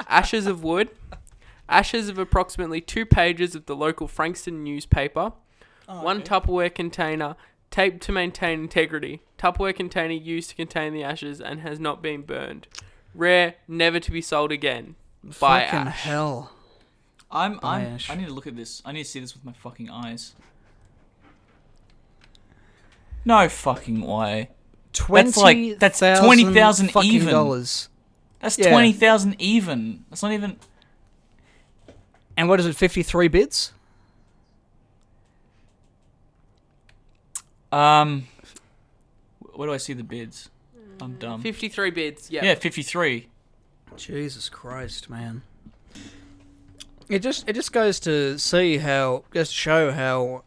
Ashes of wood. Ashes of approximately 2 pages of the local Frankston newspaper. 1 Tupperware container, taped to maintain integrity. Tupperware container used to contain the ashes and has not been burned. Rare, never to be sold again. By fucking Ash. hell. I need to look at this. I need to see this with my fucking eyes. No fucking way. That's 20,000 even. Dollars. That's 20,000 even. That's not even. And what is it? 53 bids. Where do I see the bids? I'm dumb. 53 bids. Yeah, 53. Jesus Christ, man. It just goes to show how.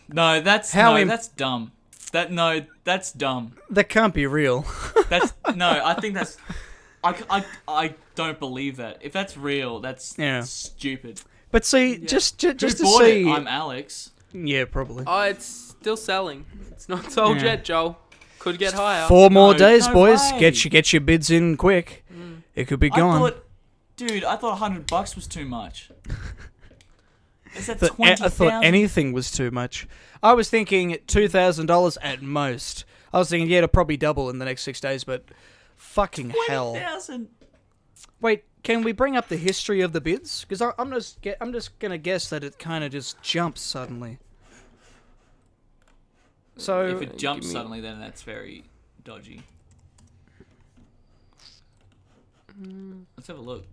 No, that's dumb. That's dumb. That can't be real. I think that's. I don't believe that. If that's real, that's stupid. But see, just to bought see. It? I'm Alex. Yeah, probably. Oh, it's still selling. It's not sold yet, Joel. Could get higher. 4 more days, boys. Way. Get your bids in quick. It could be gone. I thought $100 was too much. Is that I thought anything was too much. I was thinking $2,000 at most. I was thinking, it'll probably double in the next 6 days, but fucking hell. 20,000. Wait, can we bring up the history of the bids? Because I'm just gonna guess that it kind of just jumps suddenly. So if it jumps suddenly, then that's very dodgy. Let's have a look.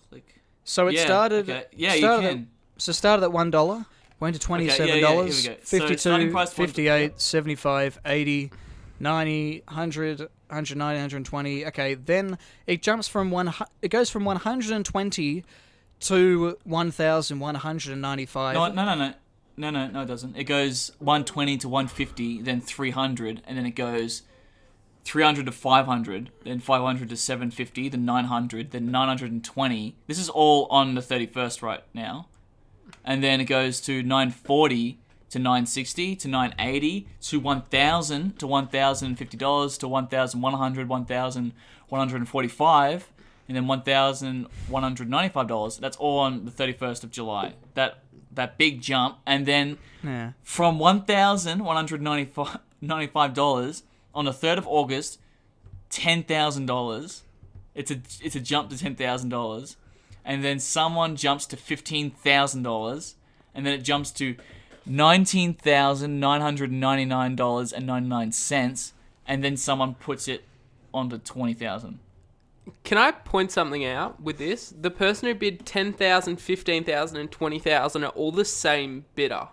Click. So it started. Okay. Yeah, you can. So it started at $1, went to $27, here we go. 52, 58, 75, 80, 90, 100, 190, 120. Okay, then it jumps from It goes from 120 to 1,195. No, it doesn't. It goes 120 to 150, then 300, and then it goes 300 to 500, then 500 to 750, then 900, then 920. This is all on the 31st right now. And then it goes to 940 to 960 to 980 to 1,000 to $1,050 to 1,100, 1,145, and then $1,195. That's all on the 31st of July. That big jump, and then from $1,195 on the 3rd of August, $10,000. It's a jump to $10,000, and then someone jumps to $15,000, and then it jumps to $19,999.99, and then someone puts it onto $20,000. Can I point something out with this? The person who bid 10,000, 15,000, and 20,000 are all the same bidder.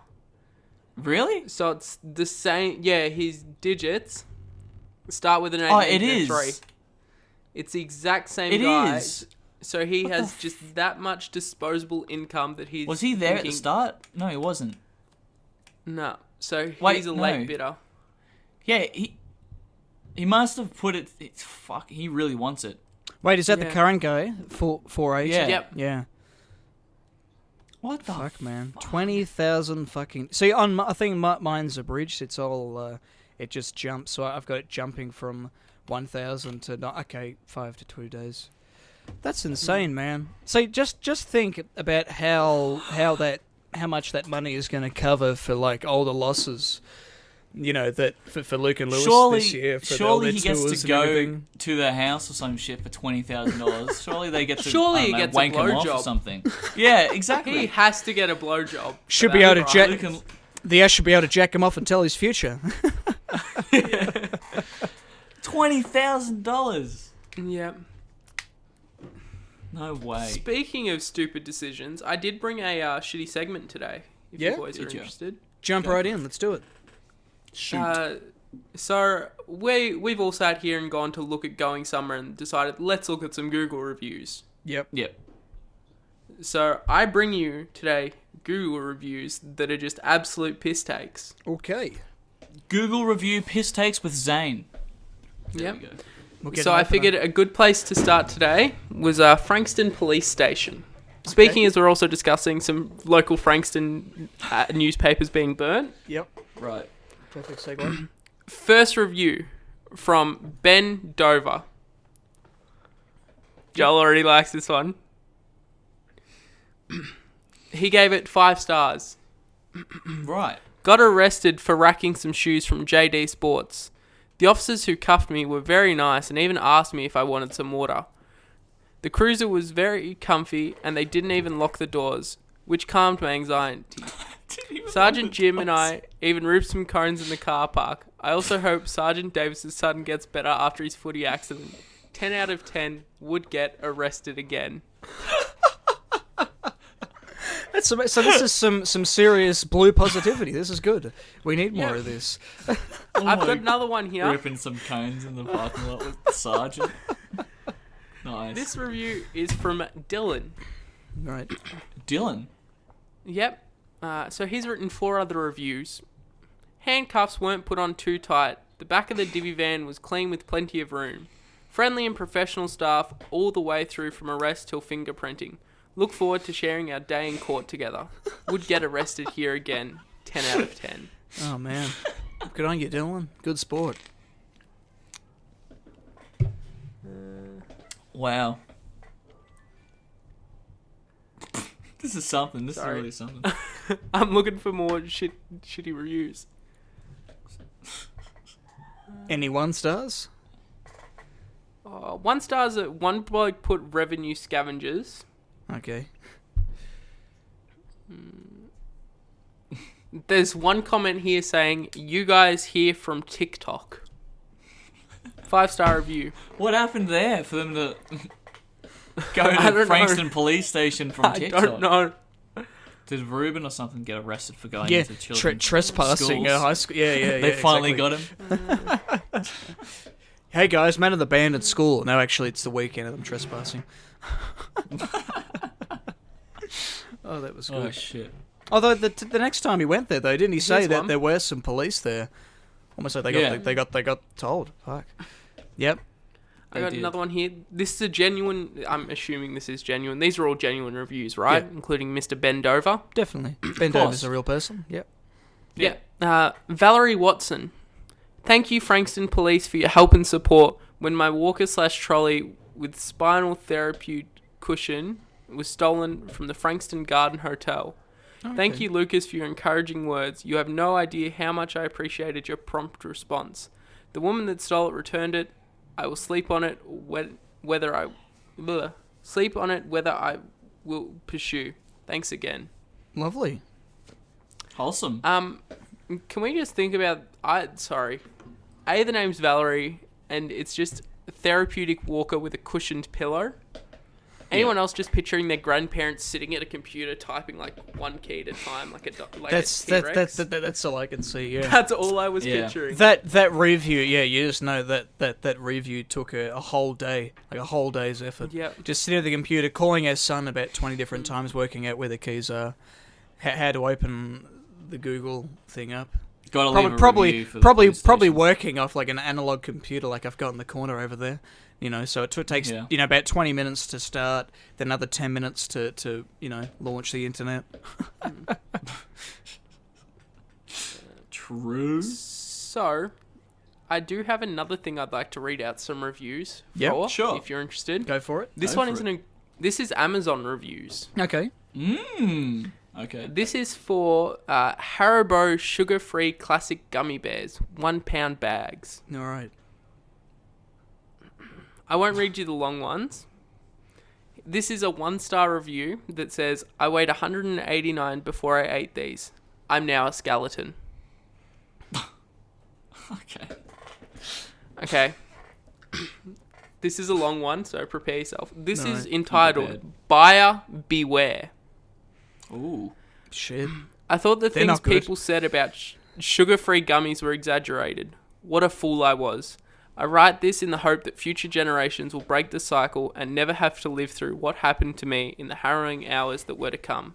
Really? So it's the same. Yeah, his digits start with an 8 Oh, and it a is. 3. It's the exact same It guy. is. So he has just that much disposable income that he's... Was he there at the start? No, he wasn't. No. So Wait, he's a late bidder. Yeah, he must have put it... he really wants it. Wait, is that the current guy? 480? Yeah. Yep. Yeah. What the fuck, man? 20,000 fucking... See, I think mine's abridged. It's all... it just jumps. So I've got it jumping from 1,000 to... 5 to 2 days. That's insane, man. So just think about how much that money is going to cover for like all the losses, that for Luke and Lewis this year. Surely he gets to go to their house or some shit for $20,000. Surely they get to he gets wank a him off blowjob or something. Yeah, exactly. He has to get a blowjob. Should be able to jack. The ass should be able to jack him off and tell his future. $20,000. Yeah. No way. Speaking of stupid decisions, I did bring a shitty segment today. If you boys are interested, jump right in. Let's do it. Shoot. So we've all sat here and gone to look at going somewhere and decided let's look at some Google reviews. Yep. So I bring you today Google reviews that are just absolute piss takes. Okay. Google review piss takes with Zane. Yep. There we go. So I figured a good place to start today was Frankston Police Station. Speaking as we're also discussing some local Frankston newspapers being burnt. Yep. Right. Perfect segue. First review from Ben Dover. Joel already likes this one. He gave it 5 stars. Right. Got arrested for racking some shoes from JD Sports. The officers who cuffed me were very nice and even asked me if I wanted some water. The cruiser was very comfy and they didn't even lock the doors, which calmed my anxiety. Sergeant Jim and I even ripped some cones in the car park. I also hope Sergeant Davis's son gets better after his footy accident. 10 out of 10 would get arrested again. So this is some serious blue positivity. This is good. We need more of this. I've got another one here. Ripping some cones in the parking lot with the sergeant. Nice. This review is from Dylan. Right. Dylan? Yep. So he's written 4 other reviews. Handcuffs weren't put on too tight. The back of the divvy van was clean with plenty of room. Friendly and professional staff all the way through from arrest till fingerprinting. Look forward to sharing our day in court together. Would get arrested here again. 10 out of 10. Oh, man. Good on you, Dylan. Good sport. Wow. This is something. This is really something. I'm looking for more shitty reviews. Any 1 stars? 1 stars at one bloke put revenue scavengers. Okay. There's one comment here saying, you guys hear from TikTok. 5-star review. What happened there for them to go to Frankston Police Station from TikTok? I don't know. Did Ruben or something get arrested for going into children's trespassing schools? High school? Yeah. They finally got him. Hey guys, man of the band at school. No, actually, it's the weekend of them trespassing. Oh, that was good. Oh shit! Although the next time he went there, though, didn't he say that there were some police there? Almost like they got told. Fuck. Yep. I got another one here. This is a genuine... I'm assuming this is genuine. These are all genuine reviews, right? Yeah. Including Mr. Ben Dover. Definitely. Ben Dover's a real person. Yep. Yeah. Valerie Watson. Thank you, Frankston Police, for your help and support when my walker/trolley with spinal therapy cushion was stolen from the Frankston Garden Hotel. Okay. Thank you, Lucas, for your encouraging words. You have no idea how much I appreciated your prompt response. The woman that stole it returned it. I will sleep on it whether I will pursue. Thanks again. Lovely. Wholesome. Can we just think about... the name's Valerie, and it's just a therapeutic walker with a cushioned pillow. Anyone else just picturing their grandparents sitting at a computer typing like one key at a time, like a that's all I can see. Yeah, that's all I was picturing. That review, you just know that review took a whole day, like a whole day's effort. Yeah, just sitting at the computer, calling her son about 20 different times, working out where the keys are, how to open the Google thing up. Probably working off like an analog computer, like I've got in the corner over there. So it takes about 20 minutes to start, then another 10 minutes to launch the internet. True. So, I do have another thing I'd like to read out some reviews for. Yeah, sure. If you're interested, go for it. This is Amazon reviews. Okay. Okay. This is for Haribo sugar-free classic gummy bears, 1 pound bags. All right. I won't read you the long ones. This is a 1-star review that says, I weighed 189 before I ate these. I'm now a skeleton. Okay. This is a long one, so prepare yourself. This is entitled, Buyer Beware. Ooh. Shit. I thought the things people said about sugar-free gummies were exaggerated. What a fool I was. I write this in the hope that future generations will break the cycle and never have to live through what happened to me in the harrowing hours that were to come.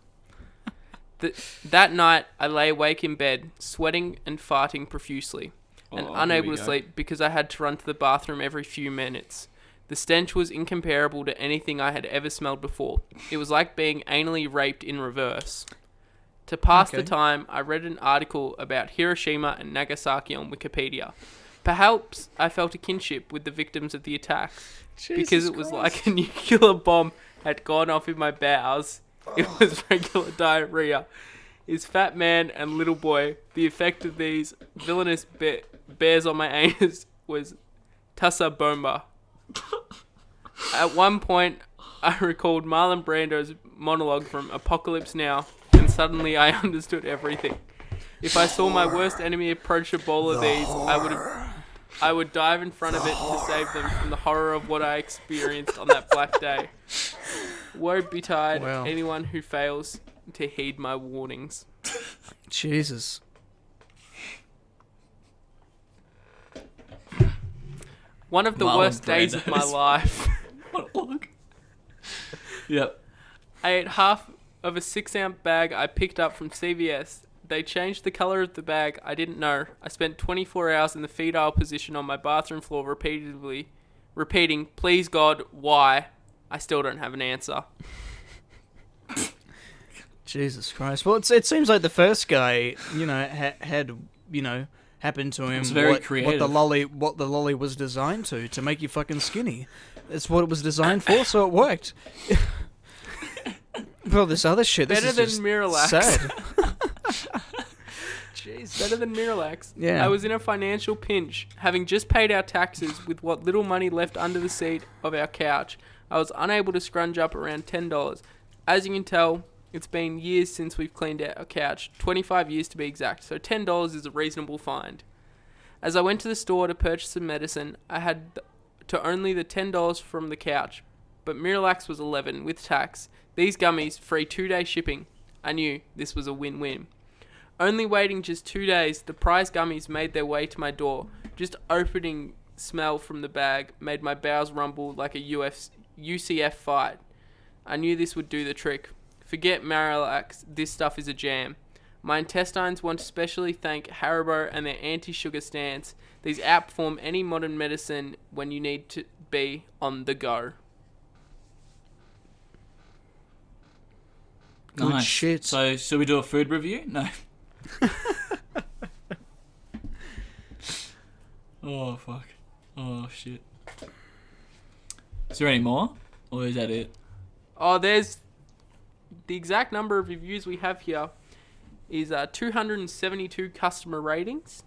That night, I lay awake in bed, sweating and farting profusely, and unable to sleep because I had to run to the bathroom every few minutes. The stench was incomparable to anything I had ever smelled before. It was like being anally raped in reverse. To pass the time, I read an article about Hiroshima and Nagasaki on Wikipedia. Perhaps I felt a kinship with the victims of the attack because it was like a nuclear bomb had gone off in my bowels. It was regular diarrhea. His fat man and little boy, the effect of these villainous bears on my anus was Tussa Bomba. At one point, I recalled Marlon Brando's monologue from Apocalypse Now, and suddenly I understood everything. If I saw my worst enemy approach a bowl of these, I would dive in front of it to save them from the horror of what I experienced on that black day. Woe betide anyone who fails to heed my warnings. Jesus. One of the worst days of my life. What a look. Yep. I ate half of a 6-ounce bag I picked up from CVS. They changed the colour of the bag. I didn't know. I spent 24 hours in the fetal position on my bathroom floor repeating, please God, why? I still don't have an answer. Jesus Christ. Well, it seems like the first guy, had, happened to him. It's very creative. What the lolly was designed to make you fucking skinny. That's what it was designed for, so it worked. Well, this other shit, better than Miralax. Sad. Jeez, better than Miralax. Yeah. I was in a financial pinch, having just paid our taxes with what little money left under the seat of our couch. I was unable to scrunge up around $10. As you can tell, it's been years since we've cleaned out our couch, 25 years to be exact, so $10 is a reasonable find. As I went to the store to purchase some medicine, I had to only the $10 from the couch, but Miralax was $11 with tax. These gummies, free 2-day shipping. I knew this was a win-win. Only waiting just 2 days, the prize gummies made their way to my door. Just opening smell from the bag made my bowels rumble like a UCF fight. I knew this would do the trick. Forget Miralax, this stuff is a jam. My intestines want to specially thank Haribo and their anti-sugar stance. These outperform any modern medicine when you need to be on the go. Good nice. Shit. So, should we do a food review? No. Oh, fuck. Oh, shit. Is there any more? Or is that it? Oh, there's... The exact number of reviews we have here is 272 customer ratings.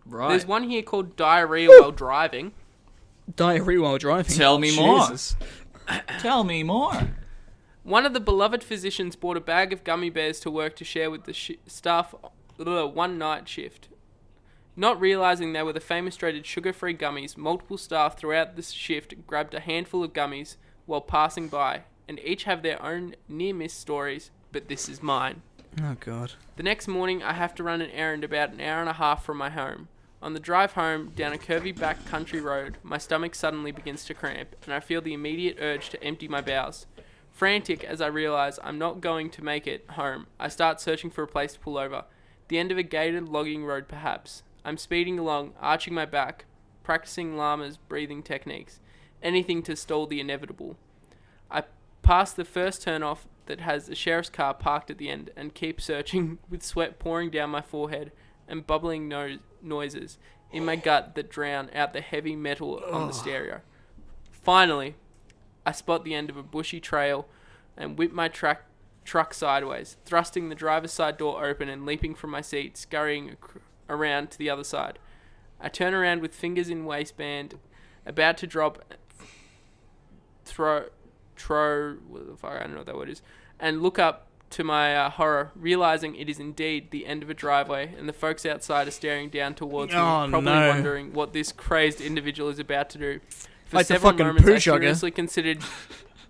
Right. There's one here called Diarrhea While Driving. Diarrhea while driving? Tell me Jesus. more. Tell me more. One of the beloved physicians brought a bag of gummy bears to work to share with the staff one night shift. Not realizing they were the famous dreaded sugar-free gummies, multiple staff throughout the shift grabbed a handful of gummies while passing by, and each have their own near-miss stories, but this is mine. Oh, God. The next morning, I have to run an errand about an hour and a half from my home. On the drive home, down a curvy back country road, my stomach suddenly begins to cramp, and I feel the immediate urge to empty my bowels. Frantic as I realize I'm not going to make it home, I start searching for a place to pull over. The end of a gated logging road, perhaps. I'm speeding along, arching my back, practicing llama's breathing techniques. Anything to stall the inevitable. I pass the first turn-off that has a sheriff's car parked at the end and keep searching with sweat pouring down my forehead and bubbling noises in my gut that drown out the heavy metal on the stereo. Finally, I spot the end of a bushy trail and whip my truck sideways, thrusting the driver's side door open and leaping from my seat, scurrying around to the other side. I turn around with fingers in waistband, about to drop, what the fuck, I don't know what that word is, and look up to my horror, realizing it is indeed the end of a driveway, and the folks outside are staring down towards me, probably wondering what this crazed individual is about to do. For like several moments,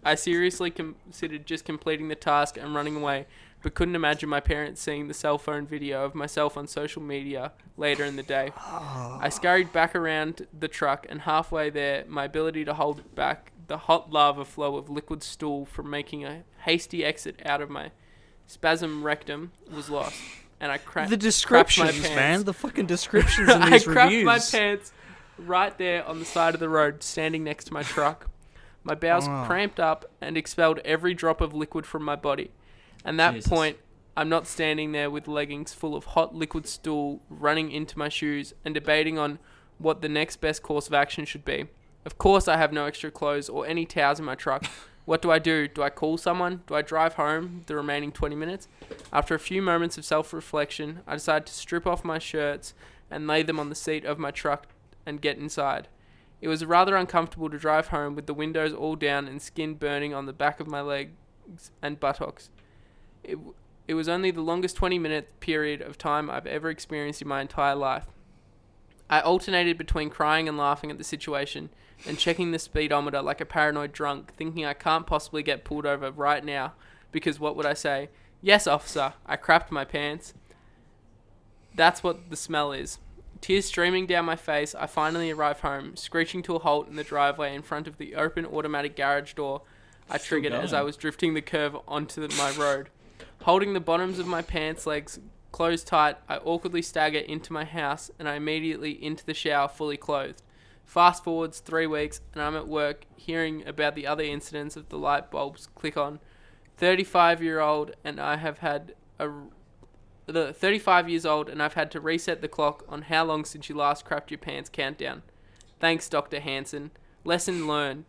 I seriously considered just completing the task and running away, but couldn't imagine my parents seeing the cell phone video of myself on social media later in the day. I scurried back around the truck, and halfway there, my ability to hold back the hot lava flow of liquid stool from making a hasty exit out of my spasm rectum was lost, and I the descriptions, man, the fucking descriptions in these I crapped reviews. my pants right there on the side of the road, standing next to my truck. My bowels cramped up and expelled every drop of liquid from my body. And at that point, I'm not standing there with leggings full of hot liquid stool running into my shoes and debating on what the next best course of action should be. Of course, I have no extra clothes or any towels in my truck. What do? Do I call someone? Do I drive home the remaining 20 minutes? After a few moments of self-reflection, I decide to strip off my shirts and lay them on the seat of my truck and get inside. It was rather uncomfortable to drive home with the windows all down and skin burning on the back of my legs and buttocks. It was only the longest 20-minute period of time I've ever experienced in my entire life. I alternated between crying and laughing at the situation and checking the speedometer like a paranoid drunk, thinking I can't possibly get pulled over right now because what would I say? Yes, officer, I crapped my pants. That's what the smell is. Tears streaming down my face, I finally arrive home, screeching to a halt in the driveway in front of the open automatic garage door I triggered as I was drifting the curve onto my road. Holding the bottoms of my pants legs closed tight, I awkwardly stagger into my house and I immediately into the shower fully clothed. Fast forwards 3 weeks and I'm at work hearing about the other incidents of the light bulbs click on. 35 years old and I've had to reset the clock on how long since you last crapped your pants countdown. Thanks, Dr. Hansen. Lesson learned.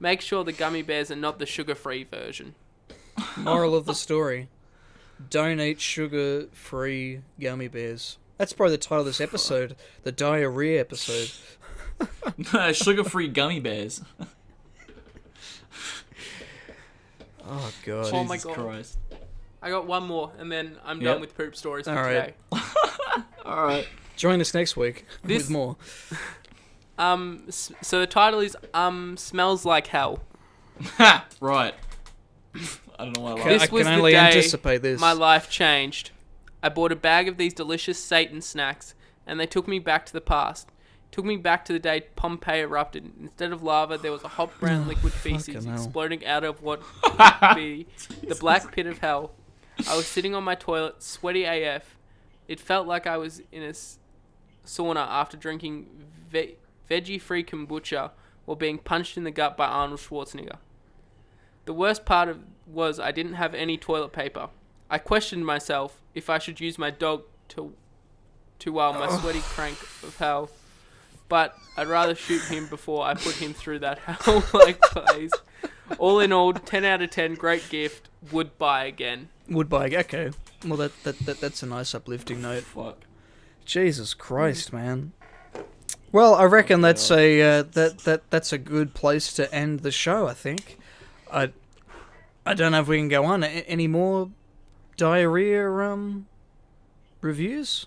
Make sure the gummy bears are not the sugar-free version. Moral of the story. Don't eat sugar-free gummy bears. That's probably the title of this episode. The diarrhea episode. Sugar-free gummy bears. Oh, God. Oh, my Jesus God. Christ. I got one more, and then I'm done with poop stories for today. All right. Join us next week with more. So the title is Smells Like Hell. Right. I don't know why I like I This was can the only day anticipate this. my life changed. I bought a bag of these delicious Satan snacks, and they took me back to the past. Took me back to the day Pompeii erupted. Instead of lava, there was a hot brown liquid feces exploding out of what would be the black pit of hell. I was sitting on my toilet, sweaty AF. It felt like I was in a sauna after drinking veggie-free kombucha or being punched in the gut by Arnold Schwarzenegger. The worst part was I didn't have any toilet paper. I questioned myself if I should use my dog to while my sweaty crank of hell, but I'd rather shoot him before I put him through that hell-like place. All in all, 10 out of 10, great gift. Would buy again. Would buy. Okay. Well, that's a nice uplifting note. Fuck. Jesus Christ, man. Well, I reckon that's a good place to end the show. I think. I don't know if we can go on. Any more diarrhea reviews?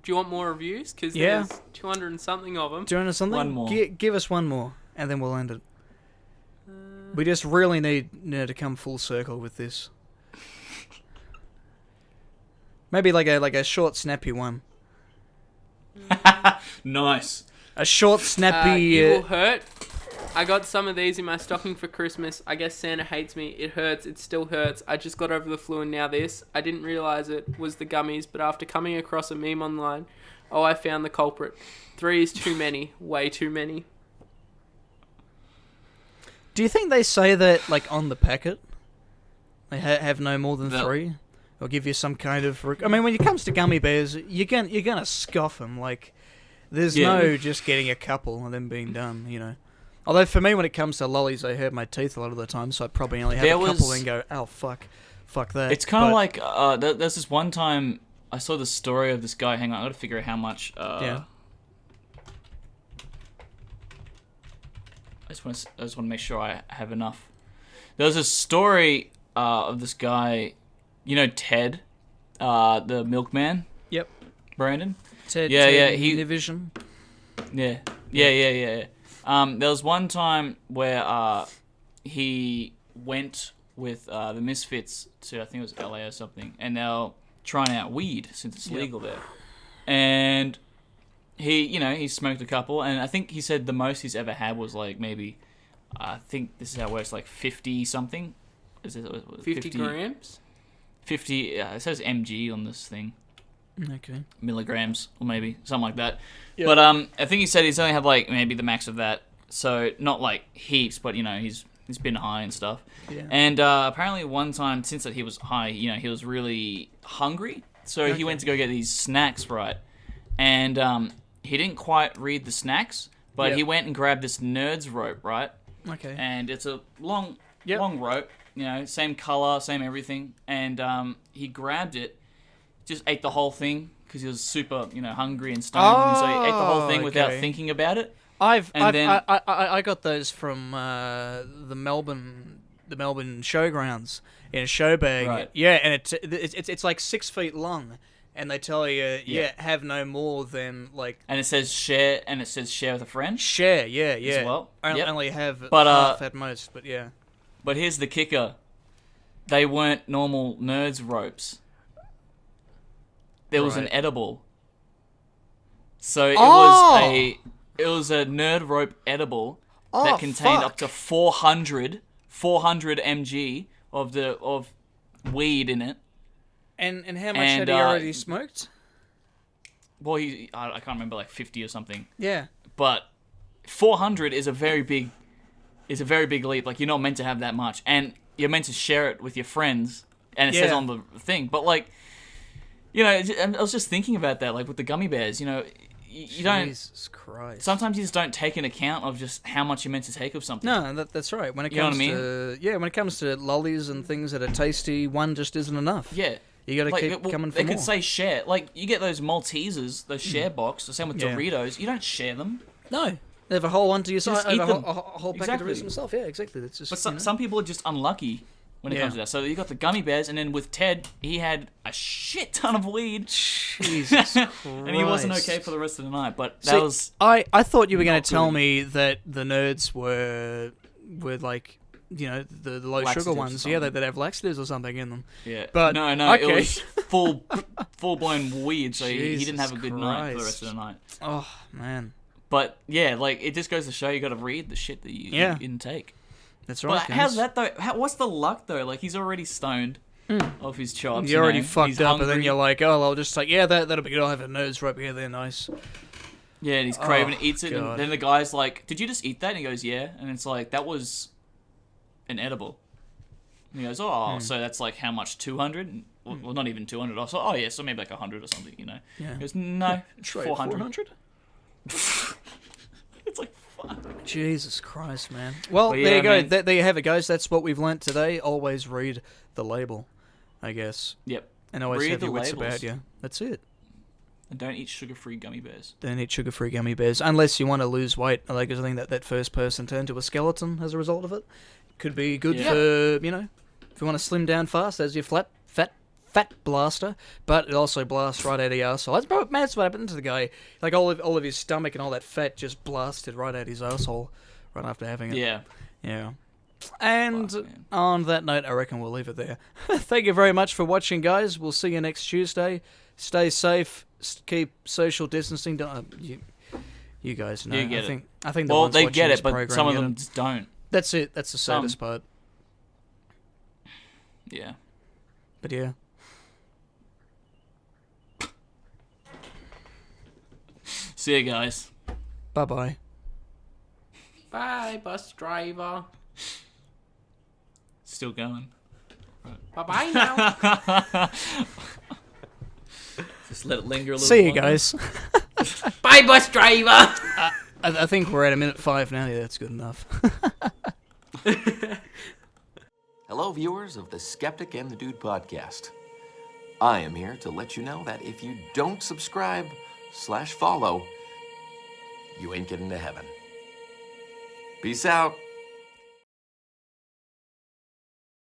Do you want more reviews? Because Yeah. there's 200 and something of them. 200 something? One more. Give us one more, and then we'll end it. We just really need to come full circle with this. Maybe like a short, snappy one. Nice. A short, snappy... You will hurt. I got some of these in my stocking for Christmas. I guess Santa hates me. It hurts. It still hurts. I just got over the flu and now this. I didn't realise it was the gummies, but after coming across a meme online, I found the culprit. 3 is too many. Way too many. Do you think they say that, like, on the packet? They have no more than 3? Or give you some kind of... I mean, when it comes to gummy bears, you're gonna scoff them. Like, there's no just getting a couple and then being done, you know. Although, for me, when it comes to lollies, I hurt my teeth a lot of the time, so I probably only have a couple and go, oh, fuck that. It's kind of like... there's this one time I saw the story of this guy. Hang on, I gotta figure out how much... I just want to make sure I have enough. There was a story of this guy, you know, Ted, the milkman. Yep. Brandon. Ted. Division. Yeah. There was one time where he went with the Misfits to, I think it was LA or something, and they were trying out weed since it's legal there, and. He smoked a couple, and I think he said the most he's ever had was like maybe, I think this is how it works, like 50 something. Is it 50 grams? 50, it says mg on this thing. Okay. Milligrams, or maybe, something like that. Yep. But I think he said he's only had like maybe the max of that, so not like heaps, but he's been high and stuff. Yeah. And apparently one time, since that he was high, he was really hungry, so he went to go get these snacks, right? And he didn't quite read the snacks, but he went and grabbed this Nerd's rope, right? Okay. And it's a long rope, same color, same everything. And he grabbed it, just ate the whole thing because he was super, hungry and stoned. And so he ate the whole thing without thinking about it. I got those from the Melbourne showgrounds in a show bag. Right. Yeah, and it's like 6 feet long. And they tell you, have no more than, like... And it says share, and it says share with a friend? Share, yeah. As well? Only have half at most, but yeah. But here's the kicker. They weren't normal Nerds ropes. There was an edible. So it was a Nerd rope edible that contained up to 400 mg of weed in it. And how much had he already smoked? Well, I can't remember, like 50 or something. Yeah. But 400 is a very big leap. Like, you're not meant to have that much, and you're meant to share it with your friends. And it says on the thing, but like, I was just thinking about that, like with the gummy bears. You don't. Jesus Christ. Sometimes you just don't take an account of just how much you're meant to take of something. No, that's right. When it You know comes what I to when it comes to lollies and things that are tasty, one just isn't enough. Yeah. You got to keep coming for more. They more. could say share. Like, you get those Maltesers, those share box, the same with Doritos. You don't share them. No. They have a whole one to yourself. Just eat them. A whole packet of themselves. Yeah, exactly. That's just. But some people are just unlucky when it comes to that. So you got the gummy bears, and then with Ted, he had a shit ton of weed. Jesus Christ. And he wasn't okay for the rest of the night. But I thought you were going to tell me that the Nerds were like, the low sugar ones. Yeah, that have laxatives or something in them. Yeah. But no, okay. It was full blown weed. So he didn't have a good night for the rest of the night. Oh man. But yeah, like, it just goes to show you got to read the shit that you intake. That's right. But how's that though? What's the luck though? Like, he's already stoned off his chops. You're already fucked up, hungry. and then you're like, oh, I'll just like, that'll be good. I'll have a Nerds rope here. They're nice. Yeah, and he's craving it, eats it, and then the guy's like, "Did you just eat that?" And he goes, "Yeah," and it's like, that was an edible. And he goes, "Oh, so that's like how much? 200? Well, not even 200. I thought, so maybe like 100 or something, Yeah. He goes, "No, it's 400." 400? It's like, fuck. Jesus Christ, man. Well, there you go. There you have it, guys. That's what we've learnt today. Always read the label, I guess. Yep. And always read have the your wits labels. about you. That's it. And don't eat sugar-free gummy bears. Don't eat sugar-free gummy bears. Unless you want to lose weight. Like, I think that first person turned to a skeleton as a result of it. Could be good for, if you want to slim down fast as your fat fat blaster, but it also blasts right out of your arsehole. That's what happened to the guy. Like, all of his stomach and all that fat just blasted right out his arsehole right after having it. Yeah. Yeah. And on that note, I reckon we'll leave it there. Thank you very much for watching, guys. We'll see you next Tuesday. Stay safe. Keep social distancing. You guys know. You get it. I think well, they get it, but some of them just don't. That's it. That's the saddest part. Yeah. But yeah. See you guys. Bye-bye. Bye, bus driver. Still going. Bye-bye now. Just let it linger a little. See you guys. Bye, bus driver. I think we're at a minute 5 now. Yeah, that's good enough. Hello, viewers of the Skeptic and the Dude podcast. I am here to let you know that if you don't subscribe/follow, you ain't getting to heaven. Peace out.